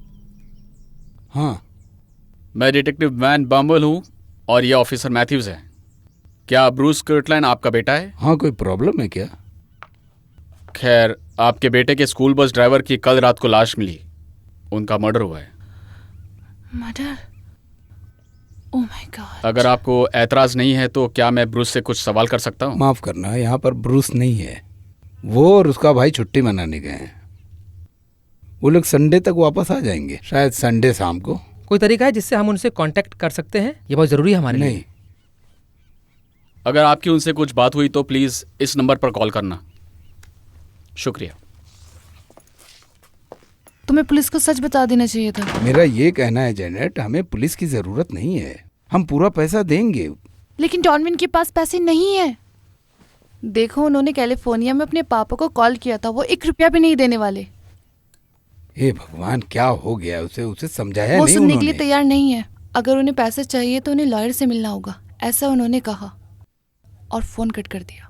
हाँ, मैं डिटेक्टिव वैन बम्बल हूं और ये ऑफिसर मैथ्यूज है। क्या ब्रूस कर्टलैंड आपका बेटा है? हाँ, कोई प्रॉब्लम है क्या? खैर, आपके बेटे के स्कूल बस ड्राइवर की कल रात को लाश मिली, उनका मर्डर हुआ है। मर्डर? Oh my God. अगर आपको ऐतराज नहीं है तो क्या मैं ब्रूस से कुछ सवाल कर सकता हूँ? माफ करना, यहाँ पर ब्रूस नहीं है। वो और उसका भाई छुट्टी मनाने गए हैं। वो लोग संडे तक वापस आ जाएंगे, शायद संडे शाम को। कोई तरीका है जिससे हम उनसे कांटेक्ट कर सकते हैं? ये बहुत ज़रूरी है हमारे लिए। नहीं, अगर आपकी उनसे कुछ बात हुई तो प्लीज़ इस नंबर पर कॉल करना। शुक्रिया। तुम्हें पुलिस को सच बता देना चाहिए था। मेरा ये कहना है जेनेट, हमें पुलिस की जरूरत नहीं है, हम पूरा पैसा देंगे। लेकिन डॉनविन के पास पैसे नहीं है। देखो, उन्होंने कैलिफोर्निया में अपने पापा को कॉल किया था, वो 1 रुपया भी नहीं देने वाले। हे भगवान, क्या हो गया उसे समझाया वो नहीं सुनने के उन्होंने? लिए तैयार नहीं है। अगर उन्हें पैसे चाहिए तो उन्हें लॉयर से मिलना होगा, ऐसा उन्होंने कहा और फोन कट कर दिया।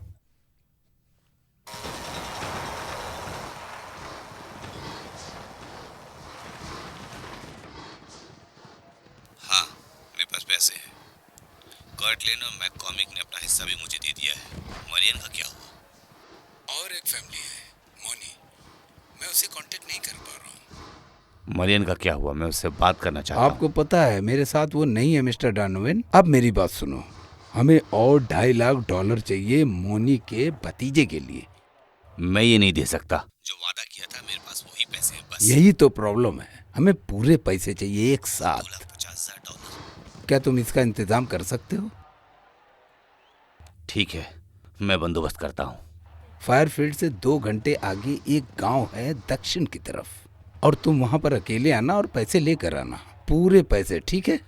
हाँ, मेरे पास पैसे हैं। कर्ट लेन और मैककॉमिक ने अपना हिस्सा भी मुझे दे दिया है। मरियन का क्या हुआ? और एक फैमिली है, मोनी, मैं उसे कांटेक्ट नहीं कर पा रहा हूँ। मरियन का क्या हुआ? मैं उससे बात करना चाहता हूँ। आपको पता है मेरे साथ वो नहीं है मिस्टर डॉनोवन। अब मेरी बात सुनो, हमें और $2.5 लाख चाहिए मोनी के भतीजे के लिए। मैं ये नहीं दे सकता। जो वादा किया था मेरे पास वही पैसे हैं बस। यही तो प्रॉब्लम है, हमें पूरे पैसे चाहिए एक साथ। $2,50,000। क्या तुम इसका इंतजाम कर सकते हो? ठीक है, मैं बंदोबस्त करता हूँ। फायरफील्ड से 2 घंटे आगे एक गांव है दक्षिण की तरफ, और तुम वहां पर अकेले आना और पैसे लेकर आना, पूरे पैसे, ठीक है?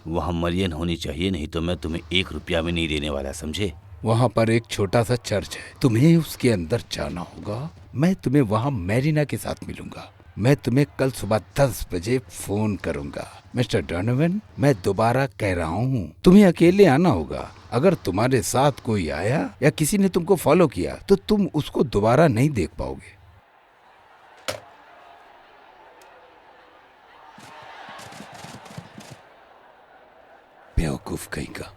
वहाँ मरियन होनी चाहिए, नहीं तो मैं तुम्हें 1 रुपया भी नहीं देने वाला, समझे? वहां पर एक छोटा सा चर्च है, तुम्हें उसके अंदर जाना होगा। मैं तुम्हें वहां मैरिना के साथ मिलूंगा। मैं तुम्हें कल सुबह 10 बजे फोन करूंगा। मिस्टर डॉनोवन, मैं दोबारा कह रहा हूँ, तुम्हें अकेले आना होगा। अगर तुम्हारे साथ कोई आया या किसी ने तुमको फॉलो किया तो तुम उसको दोबारा नहीं देख पाओगे। बेवकूफ कहीं का।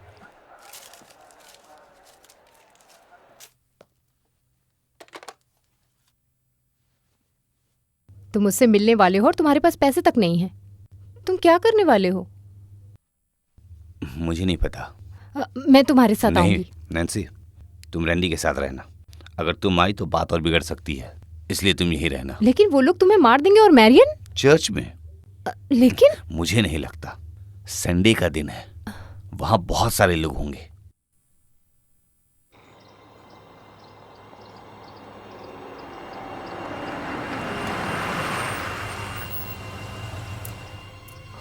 तुम मुझसे मिलने वाले हो और तुम्हारे पास पैसे तक नहीं है। तुम क्या करने वाले हो? मुझे नहीं पता। मैं तुम्हारे साथ नहीं आऊंगी। नैन्सी, तुम रैंडी के साथ रहना। अगर तुम आई तो बात और बिगड़ सकती है, इसलिए तुम यहीं रहना। लेकिन वो लोग तुम्हें मार देंगे। और मैरियन? चर्च में? लेकिन मुझे नहीं लगता। संडे का दिन है, वहां बहुत सारे लोग होंगे।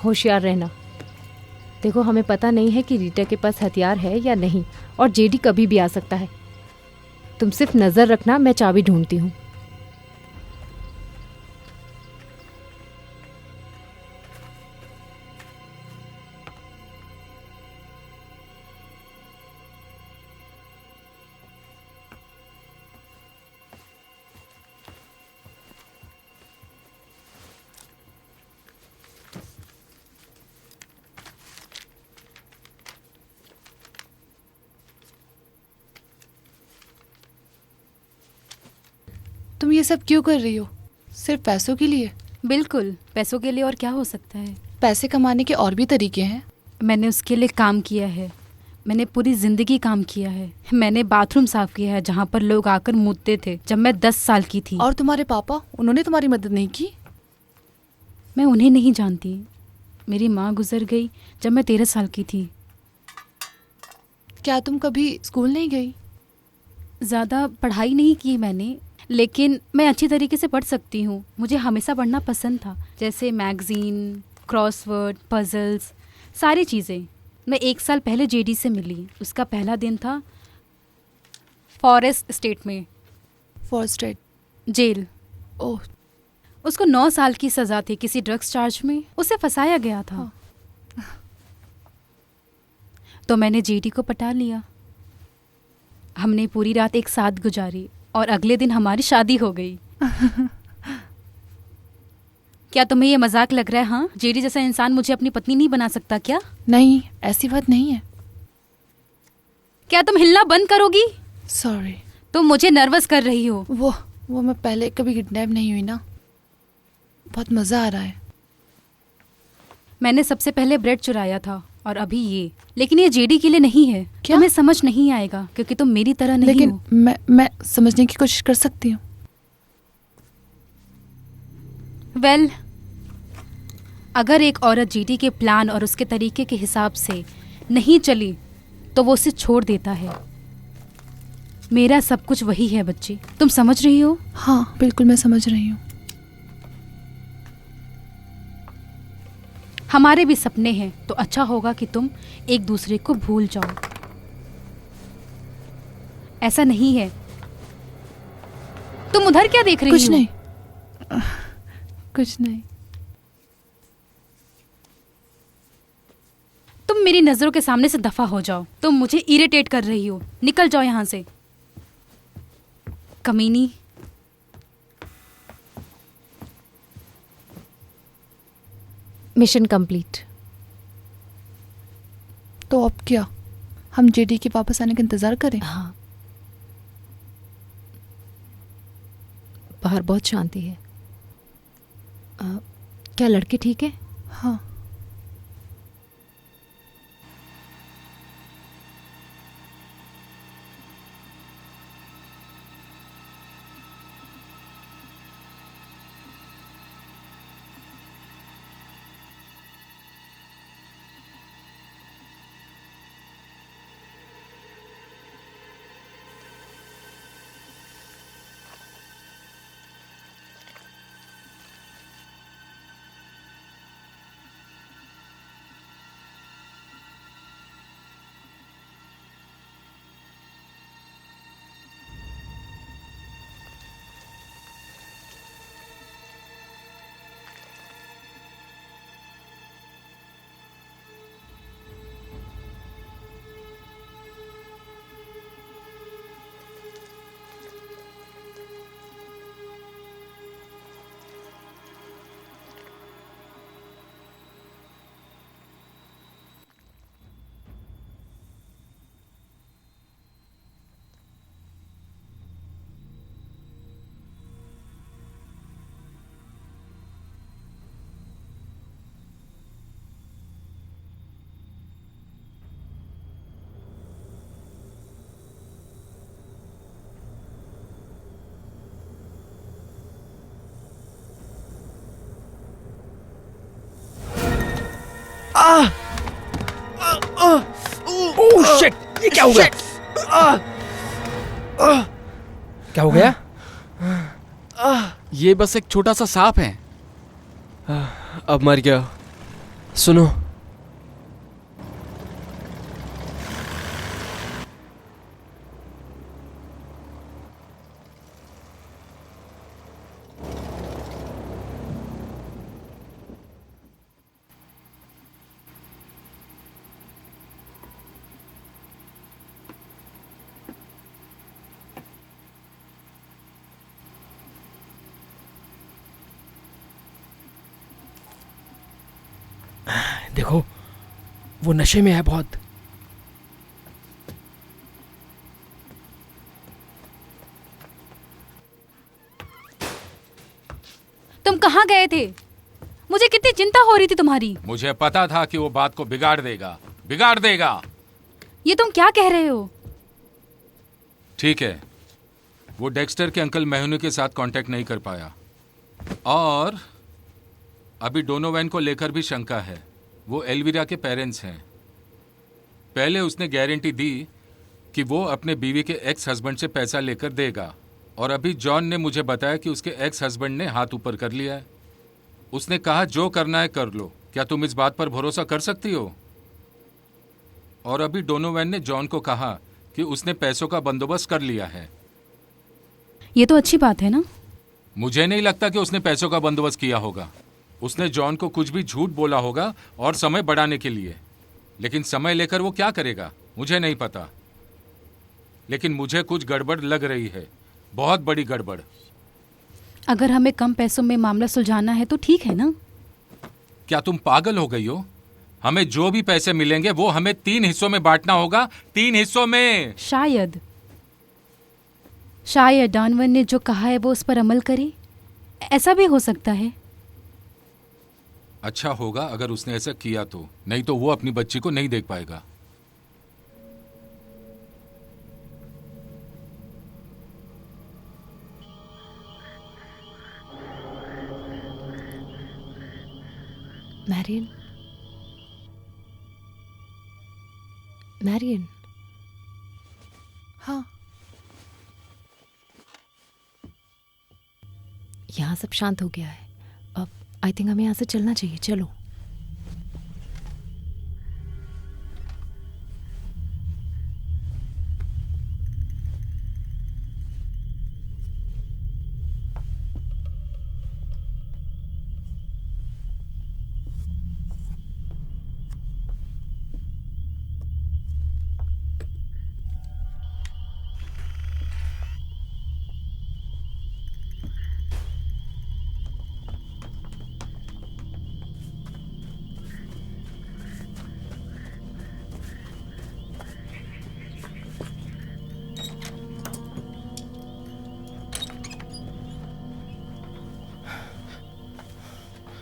होशियार रहना। देखो, हमें पता नहीं है कि रीटा के पास हथियार है या नहीं, और जेडी कभी भी आ सकता है। तुम सिर्फ नजर रखना, मैं चाबी ढूंढती हूँ। तुम ये सब क्यों कर रही हो? सिर्फ पैसों के लिए? बिल्कुल, पैसों के लिए। और क्या हो सकता है? पैसे कमाने के और भी तरीके हैं। मैंने उसके लिए काम किया है। मैंने पूरी ज़िंदगी काम किया है। मैंने बाथरूम साफ किया है जहाँ पर लोग आकर मुतते थे जब मैं 10 साल की थी। और तुम्हारे पापा, उन्होंने तुम्हारी मदद नहीं की? मैं उन्हें नहीं जानती। मेरी माँ गुजर गई जब मैं 13 साल की थी। क्या तुम कभी स्कूल नहीं गई? ज़्यादा पढ़ाई नहीं की मैंने, लेकिन मैं अच्छी तरीके से पढ़ सकती हूँ। मुझे हमेशा पढ़ना पसंद था, जैसे मैगज़ीन, क्रॉसवर्ड, पजल्स, सारी चीज़ें। मैं 1 साल पहले जेडी से मिली। उसका पहला दिन था फॉरेस्ट स्टेट में, फॉरेस्ट स्टेट जेल। ओह, उसको 9 साल की सज़ा थी किसी ड्रग्स चार्ज में। उसे फंसाया गया था। तो मैंने जेडी को पटा लिया। हमने पूरी रात एक साथ गुजारी और अगले दिन हमारी शादी हो गई। क्या तुम्हें ये मजाक लग रहा है? हाँ, जेडी जैसा इंसान मुझे अपनी पत्नी नहीं बना सकता क्या? नहीं, ऐसी बात नहीं है। क्या तुम हिलना बंद करोगी? सॉरी। तुम मुझे नर्वस कर रही हो। वो मैं पहले कभी किडनैप नहीं हुई ना। बहुत मज़ा आ रहा है। मैंने सबसे पहले ब्रेड चुराया था और अभी ये। लेकिन ये जेडी के लिए नहीं है। क्या? तुम्हें समझ नहीं आएगा क्योंकि तुम मेरी तरह नहीं लेकिन हो। मैं समझने की कोशिश कर सकती हूँ। अगर एक औरत जेडी के प्लान और उसके तरीके के हिसाब से नहीं चली तो वो उसे छोड़ देता है। मेरा सब कुछ वही है बच्ची, तुम समझ रही हो? हाँ बिल्कुल मैं समझ रही हूँ। हमारे भी सपने हैं, तो अच्छा होगा कि तुम एक दूसरे को भूल जाओ। ऐसा नहीं है। तुम उधर क्या देख रही हो? कुछ नहीं, कुछ नहीं। तुम मेरी नजरों के सामने से दफा हो जाओ। तुम मुझे इरिटेट कर रही हो। निकल जाओ यहां से, कमीनी। Mission complete. तो अब क्या, हम जेडी के वापस आने का इंतजार करें? हाँ, बाहर बहुत शांति है। क्या लड़के ठीक है? हाँ। ओह शिट, ये क्या हो गया? क्या हो गया? ये बस एक छोटा सा सांप है। अब मर गया। सुनो, देखो, वो नशे में है बहुत। तुम कहाँ गए थे? मुझे कितनी चिंता हो रही थी तुम्हारी। मुझे पता था कि वो बात को बिगाड़ देगा, बिगाड़ देगा। ये तुम क्या कह रहे हो? ठीक है, वो डेक्स्टर के अंकल मेहनू के साथ कांटेक्ट नहीं कर पाया और अभी डोनोवैन को लेकर भी शंका है। वो एल्विरा के पेरेंट्स हैं। पहले उसने गारंटी दी कि वो अपने बीवी के एक्स हस्बैंड से पैसा लेकर देगा और अभी जॉन ने मुझे बताया कि उसके एक्स हस्बैंड ने हाथ ऊपर कर लिया है। उसने कहा जो करना है कर लो। क्या तुम इस बात पर भरोसा कर सकती हो? और अभी डोनोवैन ने जॉन को कहा कि उसने पैसों का बंदोबस्त कर लिया है। ये तो अच्छी बात है ना। मुझे नहीं लगता कि उसने पैसों का बंदोबस्त किया होगा। उसने जॉन को कुछ भी झूठ बोला होगा और समय बढ़ाने के लिए, लेकिन समय लेकर वो क्या करेगा मुझे नहीं पता। लेकिन मुझे कुछ गड़बड़ लग रही है, बहुत बड़ी गड़बड़। अगर हमें कम पैसों में मामला सुलझाना है तो ठीक है ना। क्या तुम पागल हो गई हो? हमें जो भी पैसे मिलेंगे वो हमें 3 हिस्सों में बांटना होगा। 3 हिस्सों में। शायद डॉनवन ने जो कहा है वो उस पर अमल करे। ऐसा भी हो सकता है। अच्छा होगा अगर उसने ऐसा किया तो, नहीं तो वो अपनी बच्ची को नहीं देख पाएगा। मैरियन, मैरियन, हाँ, यहाँ सब शांत हो गया है। अब आई थिंक हमें यहाँ से चलना चाहिए। चलो।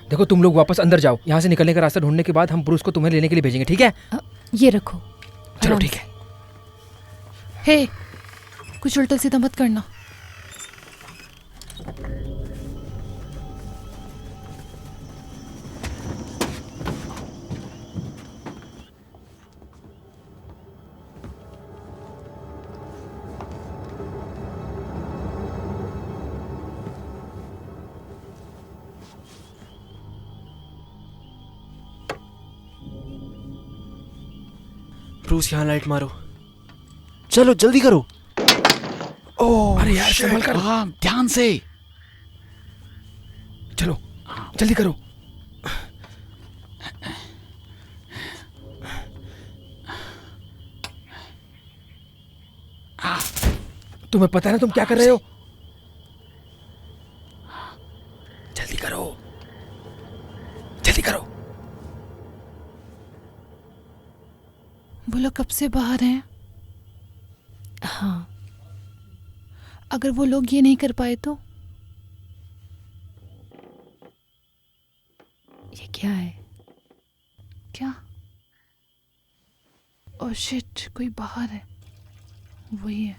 देखो तुम लोग वापस अंदर जाओ। यहाँ से निकलने का रास्ता ढूंढने के बाद हम ब्रूस को तुम्हें लेने के लिए भेजेंगे, ठीक है? ये रखो। चलो आराम ठीक से। है। हे, कुछ उल्टा सीधा मत करना। ब्रूस, यहाँ लाइट मारो। चलो जल्दी करो। अरे यार संभल कर। हाँ, ध्यान से। चलो जल्दी करो। तुम्हें पता है ना तुम क्या कर रहे हो? जल्दी करो, जल्दी करो। वो लोग कब से बाहर हैं? हाँ, अगर वो लोग ये नहीं कर पाए तो? ये क्या है? क्या? ओह शिट, कोई बाहर है। वही है।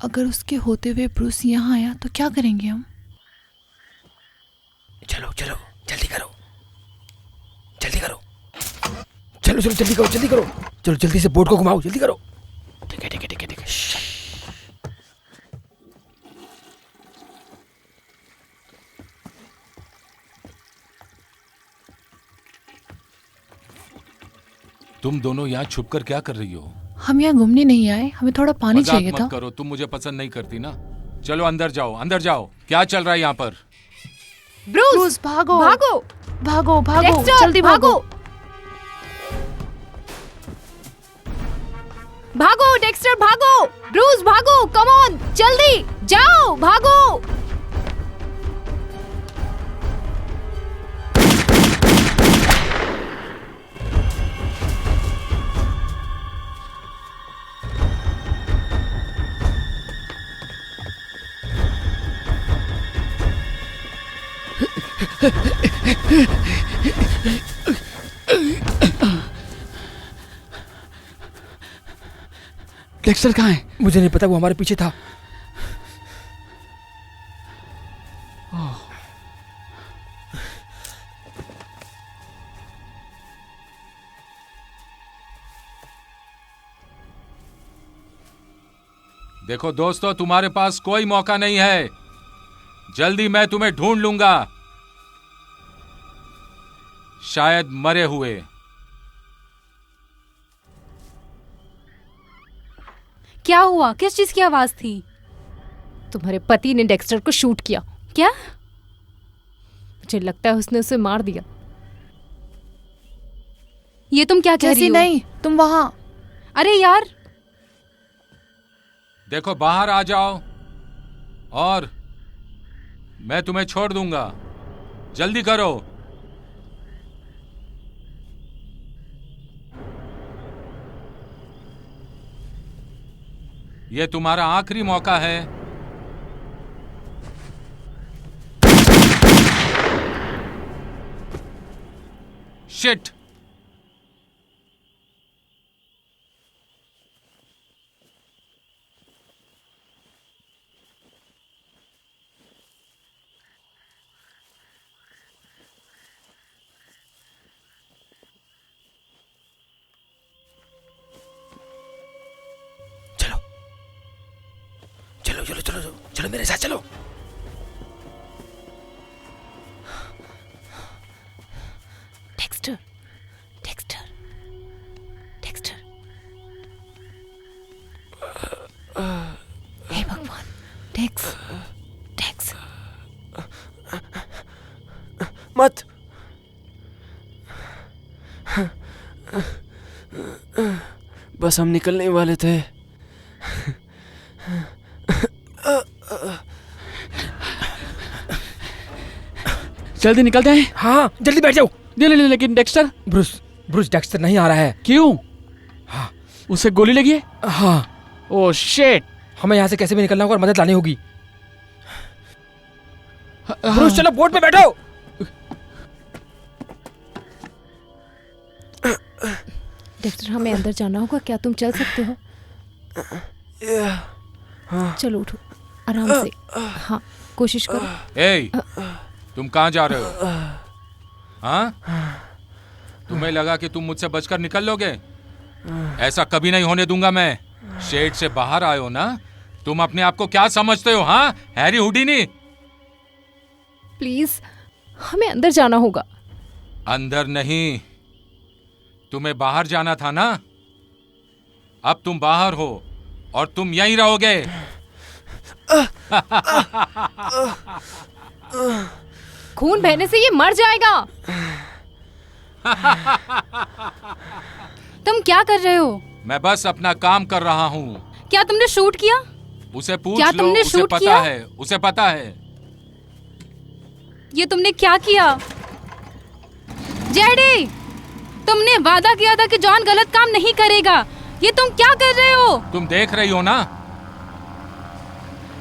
अगर उसके होते हुए ब्रूस यहाँ आया तो क्या करेंगे हम? चलो चलो जल्दी करो, जल्दी करो। चलो चलो जल्दी करो, जल्दी करो। चलो जल्दी से बोट को घुमाओ, जल्दी करो। ठीक है, ठीक है, ठीक है, ठीक है। तुम दोनों यहाँ छुपकर क्या कर रही हो? हम यहाँ घूमने नहीं आए, हमें थोड़ा पानी मजाक चाहिए मत था। करो, तुम मुझे पसंद नहीं करती ना। चलो अंदर जाओ, अंदर जाओ। क्या चल रहा है यहाँ पर? ब्रूस भागो भागो, भागो भागो, डेक्स्टर, जल्दी भागो। भागो डेक्स्टर, भागो। ब्रूस भागो, कम ऑन, जल्दी जाओ, भागो। डेक्स्टर कहाँ है? मुझे नहीं पता, वो हमारे पीछे था। देखो दोस्तों, तुम्हारे पास कोई मौका नहीं है। जल्दी मैं तुम्हें ढूंढ लूंगा। शायद मरे हुए। क्या हुआ? किस चीज की आवाज थी? तुम्हारे पति ने डेक्स्टर को शूट किया। क्या? मुझे लगता है उसने उसे मार दिया। ये तुम क्या कह रही जैसी हो? नहीं, तुम वहाँ। अरे यार, देखो बाहर आ जाओ और मैं तुम्हें छोड़ दूंगा। जल्दी करो। ये तुम्हारा आखिरी मौका है। शिट। चलो चलो चलो मेरे साथ चलो। Dexter, Dexter, Dexter. हे भगवान, डेक्स, डेक्स। मत। बस हम निकलने ही वाले थे। जल्दी निकलते हैं। हाँ जल्दी बैठ जाओ। नहीं, लेकिन डेक्स्टर। ब्रूस ब्रूस डेक्स्टर नहीं आ रहा है। क्यों? हाँ उसे गोली लगी है? हाँ। Oh shit. हमें यहाँ से कैसे भी निकलना होगा और मदद लानी होगी। ब्रूस चलो बोट में बैठो। डेक्स्टर हमें अंदर जाना होगा, क्या तुम चल सकते हो? चलो उठो आराम से। हाँ कोशिश करो। ए, तुम कहाँ जा रहे हो? हाँ? तुम्हें लगा कि तुम मुझसे बचकर निकल लोगे? ऐसा कभी नहीं होने दूंगा मैं। शेड से बाहर आए हो ना? तुम अपने आप को क्या समझते हो? हाँ हैरी हुडीनी? प्लीज हमें अंदर जाना होगा। अंदर नहीं, तुम्हें बाहर जाना था ना? अब तुम बाहर हो और तुम यहीं रहोगे। खून बहने से ये मर जाएगा। तुम क्या कर रहे हो? मैं बस अपना काम कर रहा हूँ। क्या तुमने शूट किया? उसे पूछ क्या लो, तुमने उसे शूट पता किया? है, उसे पता है। ये तुमने क्या किया? जेडी, तुमने वादा किया था कि जॉन गलत काम नहीं करेगा। ये तुम क्या कर रहे हो? तुम देख रही हो ना?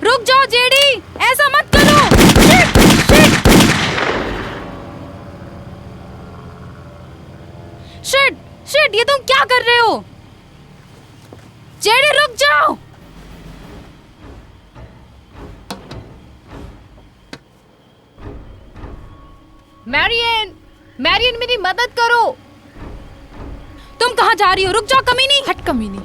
रुक जाओ जेडी, ऐसा मत करो। शिट, शिट, शिट, शिट, ये तुम क्या कर रहे हो? जेडी रुक जाओ। मैरियन, मैरियन मेरी मदद करो। तुम कहाँ जा रही हो? रुक जाओ कमीनी। हट कमीनी।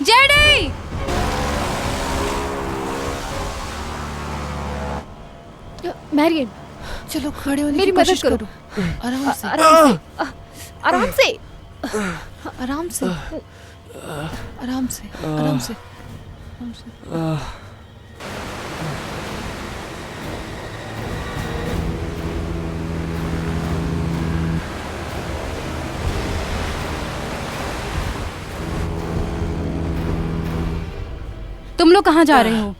जेडी, मैरियन चलो खड़े होने मेरी की मदद कोशिश करो। करो। आराम से, आराम से। आराम से, आराम से, आराम से, आराम से। तुम लोग कहाँ जा रहे हो?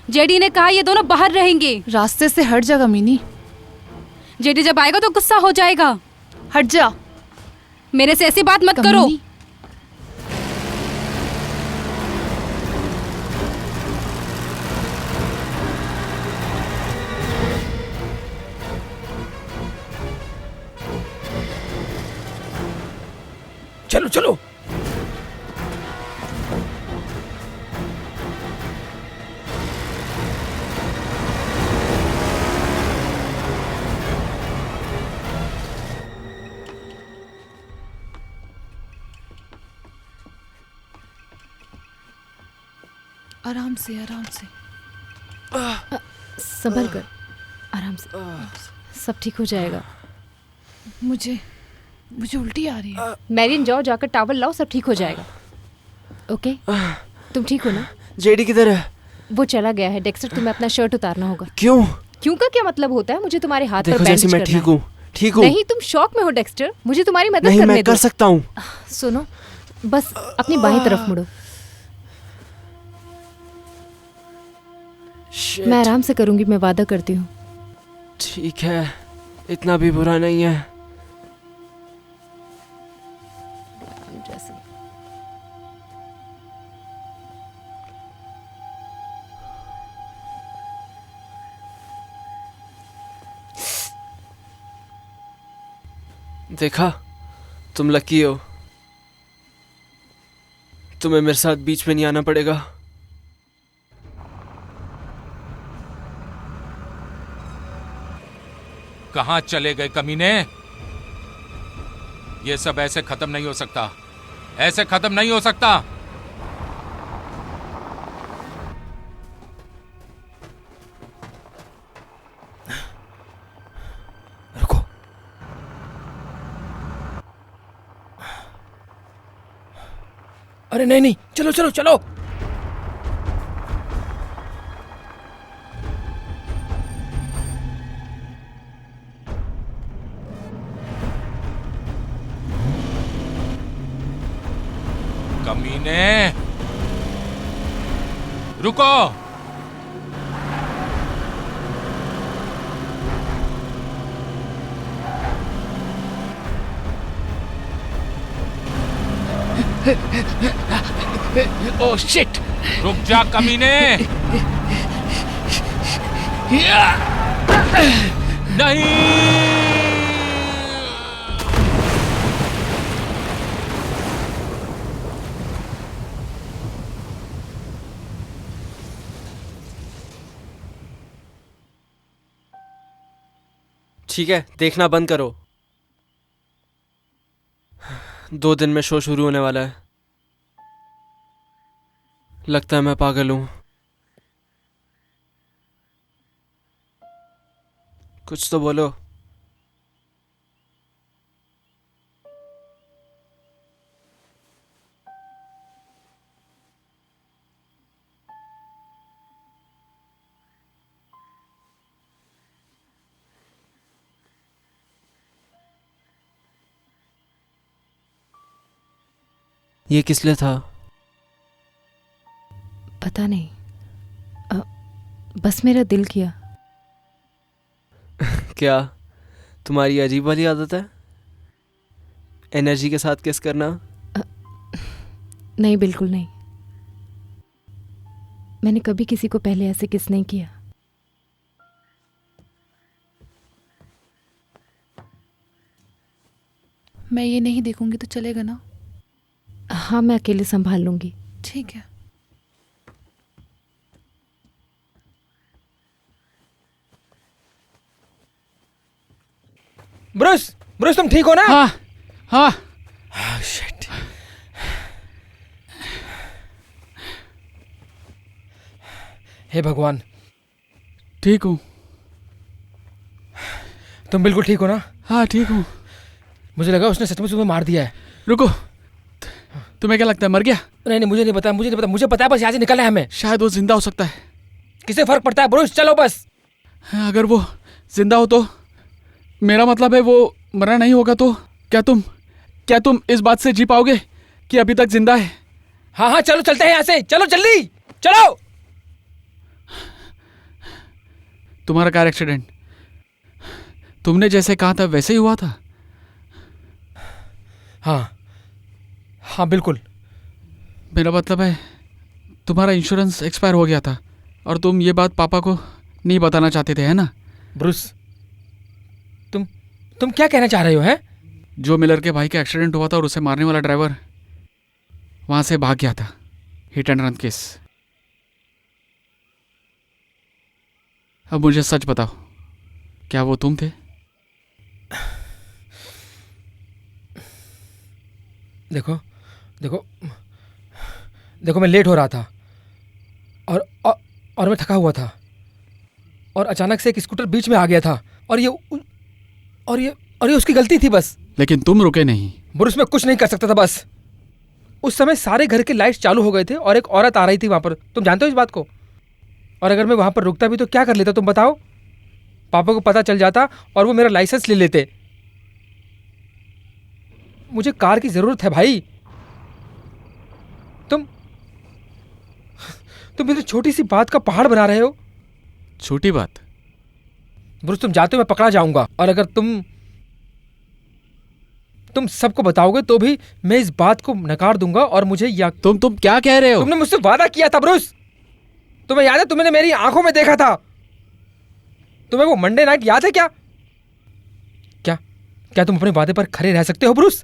जेडी ने कहा ये दोनों बाहर रहेंगे। रास्ते से हट जा कमीनी। जेडी जब आएगा तो गुस्सा हो जाएगा। हट जा। मेरे से ऐसी बात मत करो। कमीनी। चलो चलो। आराम से, आराम से। संभल कर, आराम से, सब ठीक हो जाएगा। मुझे उल्टी आ रही है। मैरियन जाओ, जाकर टावल लाओ, सब ठीक हो जाएगा। ओके तुम ठीक हो ना? जेडी किधर है? वो चला गया है। डेक्स्टर तुम्हें अपना शर्ट उतारना होगा। क्यों? क्यों का क्या मतलब होता है? मुझे तुम्हारे हाथ पर देखो बैंडेज जैसे मैं करना ठीक हूँ, ठीक है। हूँ। नहीं तुम शॉक में हो डेक्स्टर, मुझे तुम्हारी मदद नहीं करने मैं दो। कर सकता हूँ। सुनो, बस अपनी बाएं तरफ मुड़ो। Shit. मैं आराम से करूंगी, मैं वादा करती हूँ। ठीक है, इतना भी बुरा नहीं है। जैसे देखा, तुम लकी हो। तुम्हें मेरे साथ बीच में नहीं आना पड़ेगा। कहां चले गए कमीने? ये सब ऐसे खत्म नहीं हो सकता, ऐसे खत्म नहीं हो सकता। रुको। अरे नहीं नहीं, चलो चलो चलो। कमीने, रुको। Oh shit! रुक जा कमीने। नहीं। ठीक है, देखना बंद करो। 2 दिन में शो शुरू होने वाला है। लगता है मैं पागल हूं। कुछ तो बोलो। ये किस लिए था? पता नहीं, बस मेरा दिल किया। क्या तुम्हारी अजीब वाली आदत है, एनर्जी के साथ किस करना? नहीं, बिल्कुल नहीं। मैंने कभी किसी को पहले ऐसे किस नहीं किया। मैं ये नहीं देखूंगी तो चलेगा ना? हाँ, मैं अकेले संभाल लूंगी। ठीक है। ब्रूस, ब्रूस तुम ठीक हो ना? हाँ हाँ। शिट। हे भगवान। ठीक हूँ। तुम बिल्कुल ठीक हो ना? हाँ ठीक हूँ। मुझे लगा उसने सचमुच तुम्हें मार दिया है। रुको, तुम्हें क्या लगता है मर गया? नहीं नहीं, मुझे नहीं पता, मुझे नहीं पता। मुझे पता है बस यहाँ से निकलना है हमें। शायद वो जिंदा हो सकता है। किसे फर्क पड़ता है ब्रूस, चलो बस। अगर वो जिंदा हो तो, मेरा मतलब है वो मरा नहीं होगा तो क्या तुम इस बात से जी पाओगे कि अभी तक जिंदा है? हाँ हाँ चलो, चलते हैं यहाँ से। चलो जल्दी चलो। तुम्हारा कार एक्सीडेंट तुमने जैसे कहा था वैसे ही हुआ था? हाँ हाँ बिल्कुल। मेरा मतलब है तुम्हारा इंश्योरेंस एक्सपायर हो गया था और तुम ये बात पापा को नहीं बताना चाहते थे, है ना? ब्रूस, तुम क्या कहना चाह रहे हो? हैं? जो मिलर के भाई का एक्सीडेंट हुआ था और उसे मारने वाला ड्राइवर वहां से भाग गया था। Hit and run case. अब मुझे सच बताओ, क्या वो तुम थे? देखो देखो देखो, मैं लेट हो रहा था और मैं थका हुआ था और अचानक से एक स्कूटर बीच में आ गया था और ये उसकी गलती थी बस। लेकिन तुम रुके नहीं। ब्रूस, मैं कुछ नहीं कर सकता था बस। उस समय सारे घर के लाइट्स चालू हो गए थे और एक औरत आ रही थी वहां पर। तुम जानते हो इस बात को? और अगर मैं वहां पर रुकता भी तो क्या कर लेता, तुम बताओ? पापा को पता चल जाता और वो मेरा लाइसेंस ले लेते। मुझे कार की जरूरत है भाई। तुम मेरी छोटी सी बात का पहाड़ बना रहे हो। छोटी बात? ब्रूस, तुम जाते हो मैं पकड़ा जाऊंगा और अगर तुम सबको बताओगे तो भी मैं इस बात को नकार दूंगा और मुझे तुम क्या कह रहे हो? तुमने मुझसे वादा किया था ब्रूस। तुम्हें याद है? तुमने मेरी आंखों में देखा था। तुम्हें वो मंडे नाइट याद है क्या? क्या तुम अपने वादे पर खड़े रह सकते हो ब्रूस?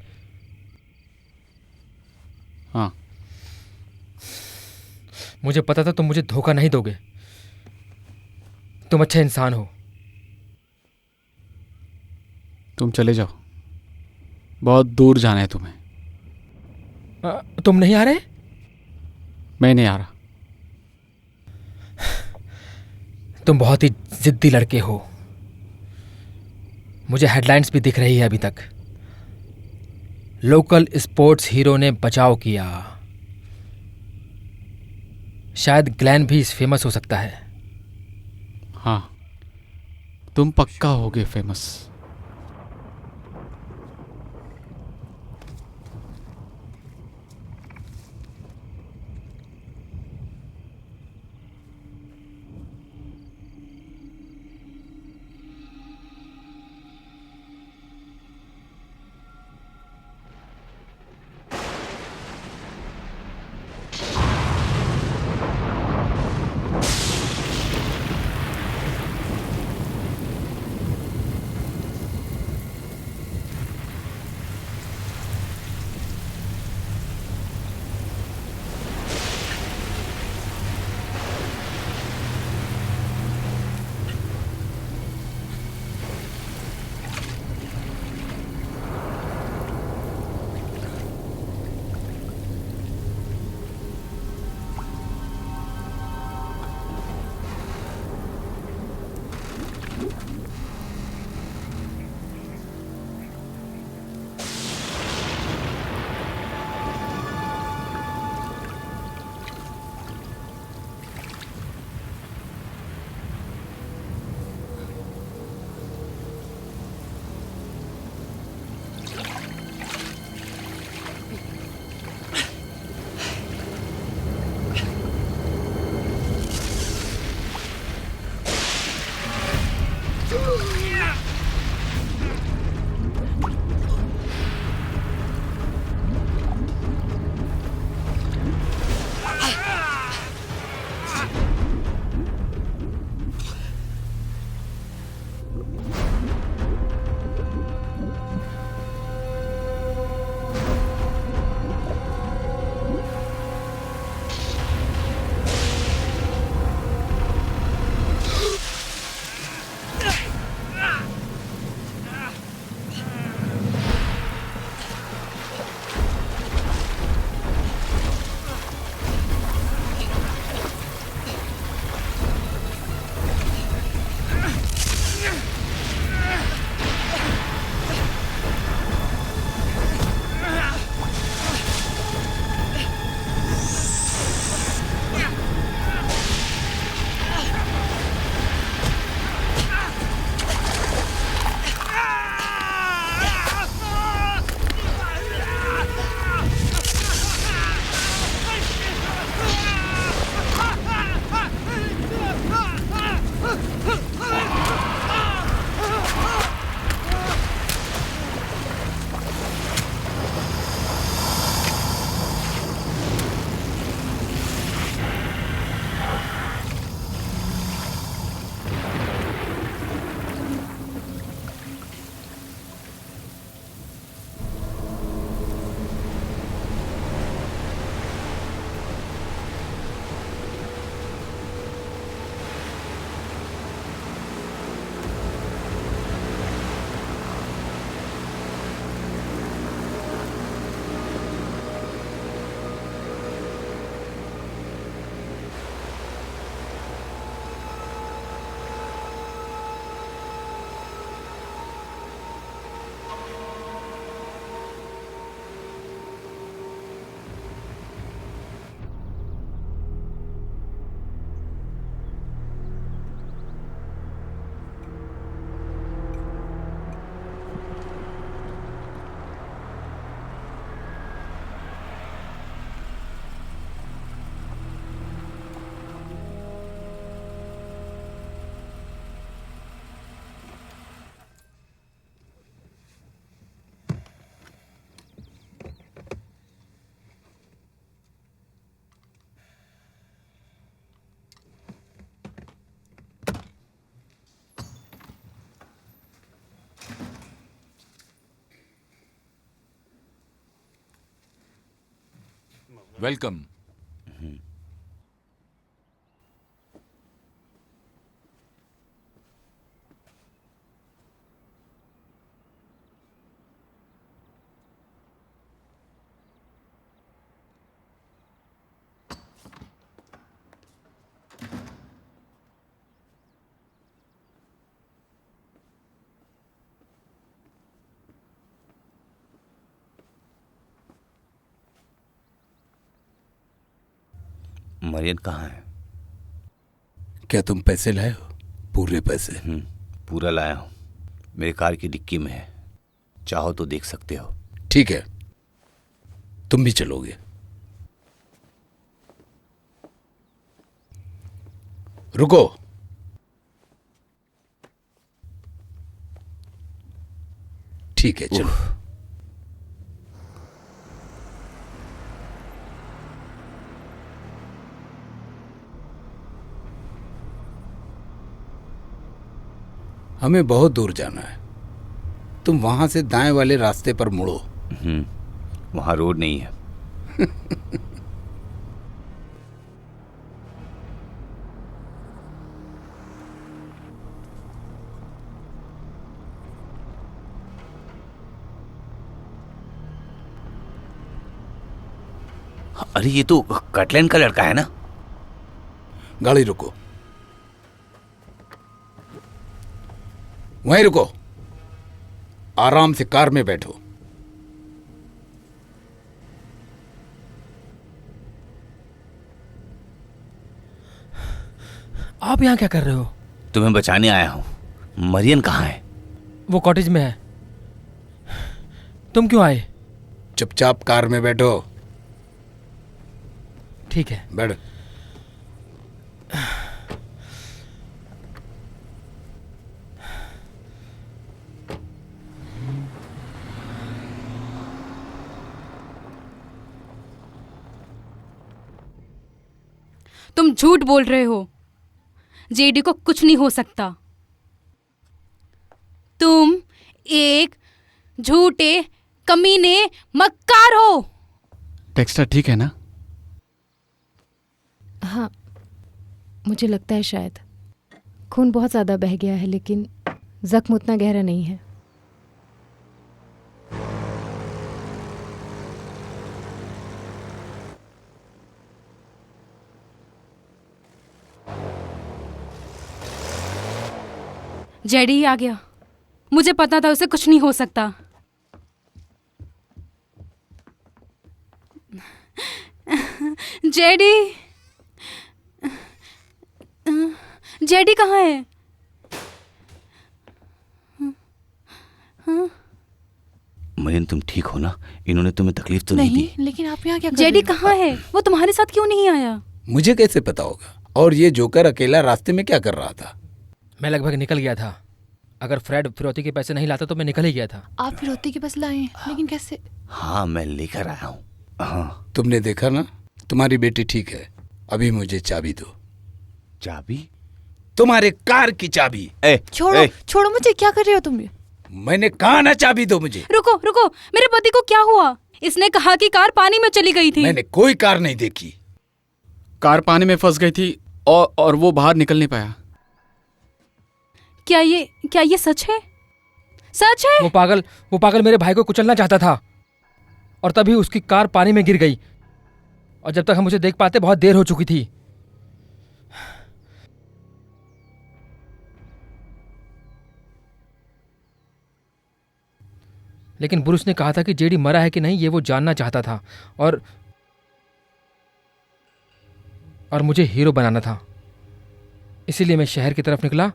हाँ। मुझे पता था तुम मुझे धोखा नहीं दोगे। तुम अच्छे इंसान हो। तुम चले जाओ, बहुत दूर जाना है तुम्हें। तुम नहीं आ रहे? मैं नहीं आ रहा। तुम बहुत ही जिद्दी लड़के हो। मुझे हेडलाइंस भी दिख रही है अभी तक। लोकल स्पोर्ट्स हीरो ने बचाव किया। शायद ग्लेन भी फेमस हो सकता है। हाँ, तुम पक्का होगे फेमस। वेलकम। मरियन कहाँ है? क्या तुम पैसे लाए हो? पूरे पैसे? पूरा लाया हूँ, मेरी कार की डिक्की में है, चाहो तो देख सकते हो। ठीक है, तुम भी चलोगे? रुको, ठीक है चलो। हमें बहुत दूर जाना है, तुम वहां से दाएं वाले रास्ते पर मुड़ो। वहां रोड नहीं है। अरे ये तो कटलैंड का लड़का है ना? गाड़ी रुको, वहीं रुको, आराम से कार में बैठो। आप यहाँ क्या कर रहे हो? तुम्हें बचाने आया हूं। मरियन कहाँ है? वो कॉटेज में है। तुम क्यों आए? चुपचाप कार में बैठो। ठीक है, बैठ। तुम झूठ बोल रहे हो। जेडी को कुछ नहीं हो सकता। तुम एक झूठे कमीने मक्कार हो। डेक्स्टर ठीक है ना? हाँ, मुझे लगता है शायद खून बहुत ज़्यादा बह गया है, लेकिन जख्म उतना गहरा नहीं है। जेडी ही आ गया। मुझे पता था उसे कुछ नहीं हो सकता। जेडी, जेडी कहाँ है? मरियन तुम ठीक हो ना? इन्होंने तुम्हें तकलीफ तो नहीं दी? लेकिन आप यहाँ क्या कर रहे जेडी हो? कहाँ है? वो तुम्हारे साथ क्यों नहीं आया? मुझे कैसे पता होगा? और ये जोकर अकेला रास्ते में क्या कर रहा था? मैं लगभग निकल गया था। अगर फ्रेड फिरौती के पैसे नहीं लाता तो मैं निकल ही गया था। आप फिरौती के पैसे लाए हैं, लेकिन कैसे? हाँ, मैं लेकर आया हूँ। हाँ। तुमने देखा ना, तुम्हारी बेटी ठीक है। अभी मुझे चाबी दो। चाबी? तुम्हारे कार की चाबी। छोड़ो छोड़ो मुझे, क्या कर रहे हो तुम? मैंने कहा ना चाबी दो मुझे। रुको रुको, मेरे पति को क्या हुआ? इसने कहा कि कार पानी में चली गई थी। मैंने कोई कार नहीं देखी। कार पानी में फंस गई थी और वो बाहर निकल नहीं पाया। क्या ये सच है? सच है? वो पागल मेरे भाई को कुचलना चाहता था और तभी उसकी कार पानी में गिर गई, और जब तक हम उसे देख पाते बहुत देर हो चुकी थी। लेकिन ब्रूस ने कहा था कि जेडी मरा है कि नहीं ये वो जानना चाहता था, और मुझे हीरो बनाना था। इसीलिए मैं शहर की तरफ निकला।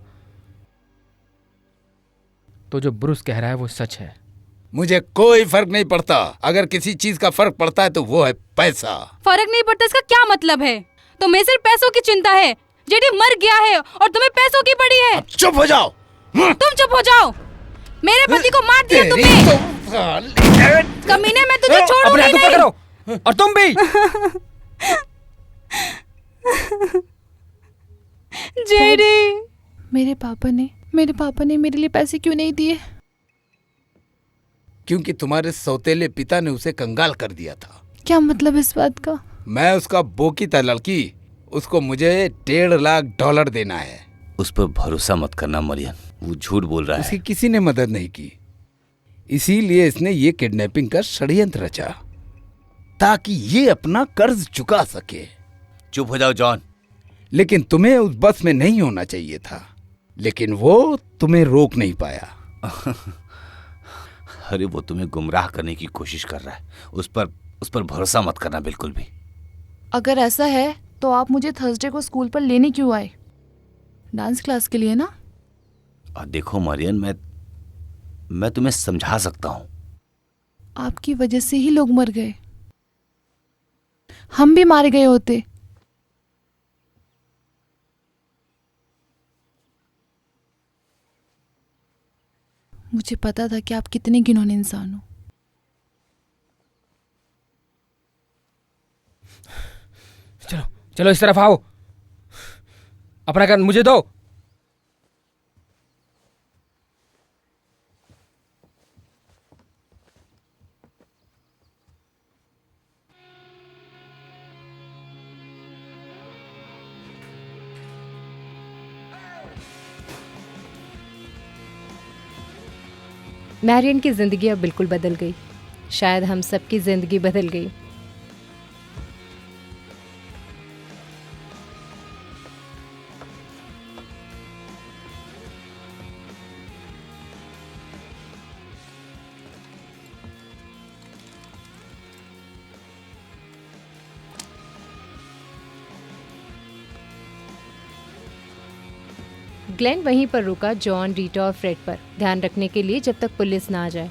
तो जो ब्रूस कह रहा है वो सच है। मुझे कोई फर्क नहीं पड़ता। अगर किसी चीज का फर्क पड़ता है तो वो है पैसा। फर्क नहीं पड़ता इसका क्या मतलब है? तुम्हें सिर्फ पैसों की चिंता है। जेडी मर गया है और तुम्हें पैसों की पड़ी है। अब चुप हो जाओ। तुम चुप हो जाओ। मेरे पति को मार दिया तुमने। कमीने, मैं तुझे छोड़ूंगी अपने हाथ ऊपर करो, और तुम भी। जेडी, मेरे पापा ने मेरे लिए पैसे क्यों नहीं दिए? क्योंकि तुम्हारे सौतेले पिता ने उसे कंगाल कर दिया था। क्या मतलब इस बात का? मैं उसका बोकी था लड़की, उसको मुझे $1.5 लाख देना है। उस पर भरोसा मत करना मरियन, वो झूठ बोल रहा उसकी है। किसी ने मदद नहीं की, इसीलिए इसने ये किडनैपिंग का षड्यंत्र रचा ताकि ये अपना कर्ज चुका सके। चुप हो जाओ जॉन। लेकिन तुम्हें उस बस में नहीं होना चाहिए था, लेकिन वो तुम्हें रोक नहीं पाया। अरे वो तुम्हें गुमराह करने की कोशिश कर रहा है, उस पर भरोसा मत करना बिल्कुल भी। अगर ऐसा है तो आप मुझे थर्सडे को स्कूल पर लेने क्यों आए? डांस क्लास के लिए ना? और देखो मरियन, मैं तुम्हें समझा सकता हूँ। आपकी वजह से ही लोग मर गए, हम भी मारे गए होते। मुझे पता था कि आप कितने घिनौने इंसान हो। चलो चलो इस तरफ आओ, अपना गन मुझे दो। मैरियन की ज़िंदगी अब बिल्कुल बदल गई। शायद हम सबकी ज़िंदगी बदल गई। ग्लेन वहीं पर रुका जॉन, रीटा और फ्रेड पर ध्यान रखने के लिए जब तक पुलिस ना आ जाए।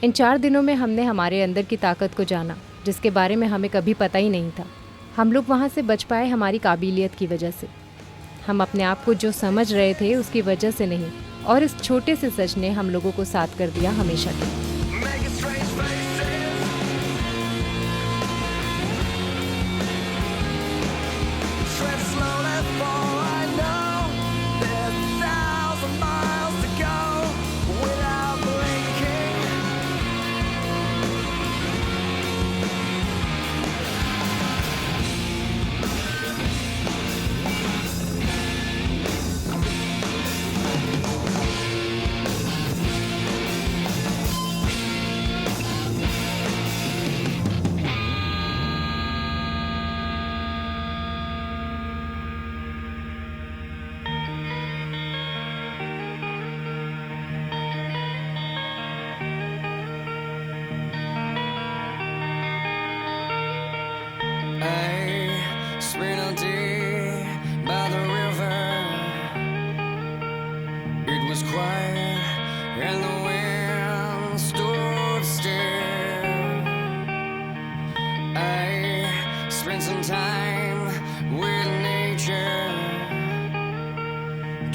इन 4 दिनों में हमने हमारे अंदर की ताकत को जाना, जिसके बारे में हमें कभी पता ही नहीं था। हम लोग वहाँ से बच पाए हमारी काबिलियत की वजह से। हम अपने आप को जो समझ रहे थे उसकी वजह से नहीं, और इस छोटे से सच ने हम लोगों को साथ कर दिया हमेशा के लिए। Spent a day by the river. It was quiet and the wind stood still. I spent some time with nature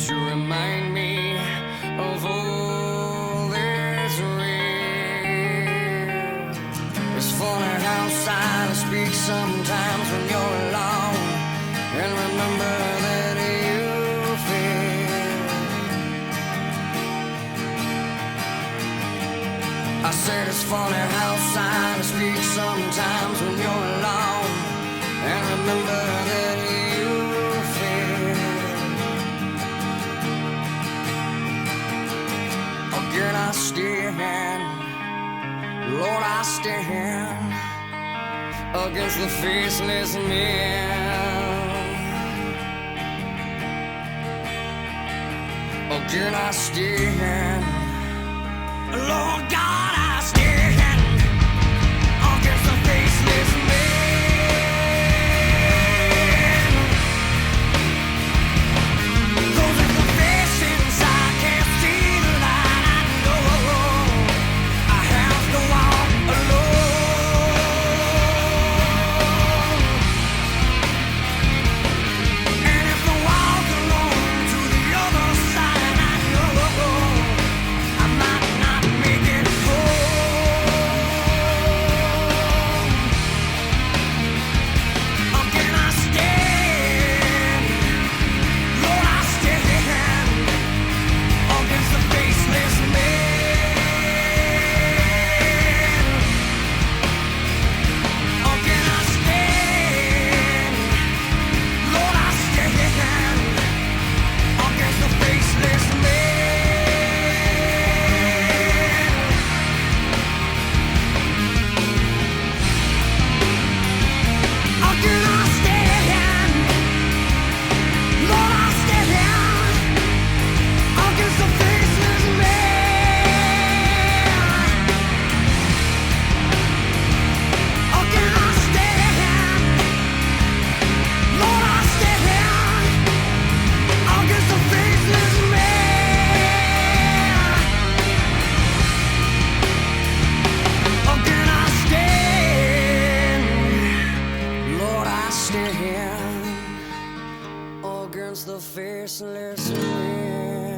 to remind me of all that's real. It's funny how silence speaks sometimes when you're alone, and remember that you feel. I said it's funny how silence speaks sometimes when you're alone, and remember that you feel. Again I stand, Lord I stand against the faceless men. Again I stand, Lord God I stand against the faceless men. Those at the face inside can't see the light. I know I have to walk alone. And if I walk alone to the other side, I know I might not make it home. restless wind.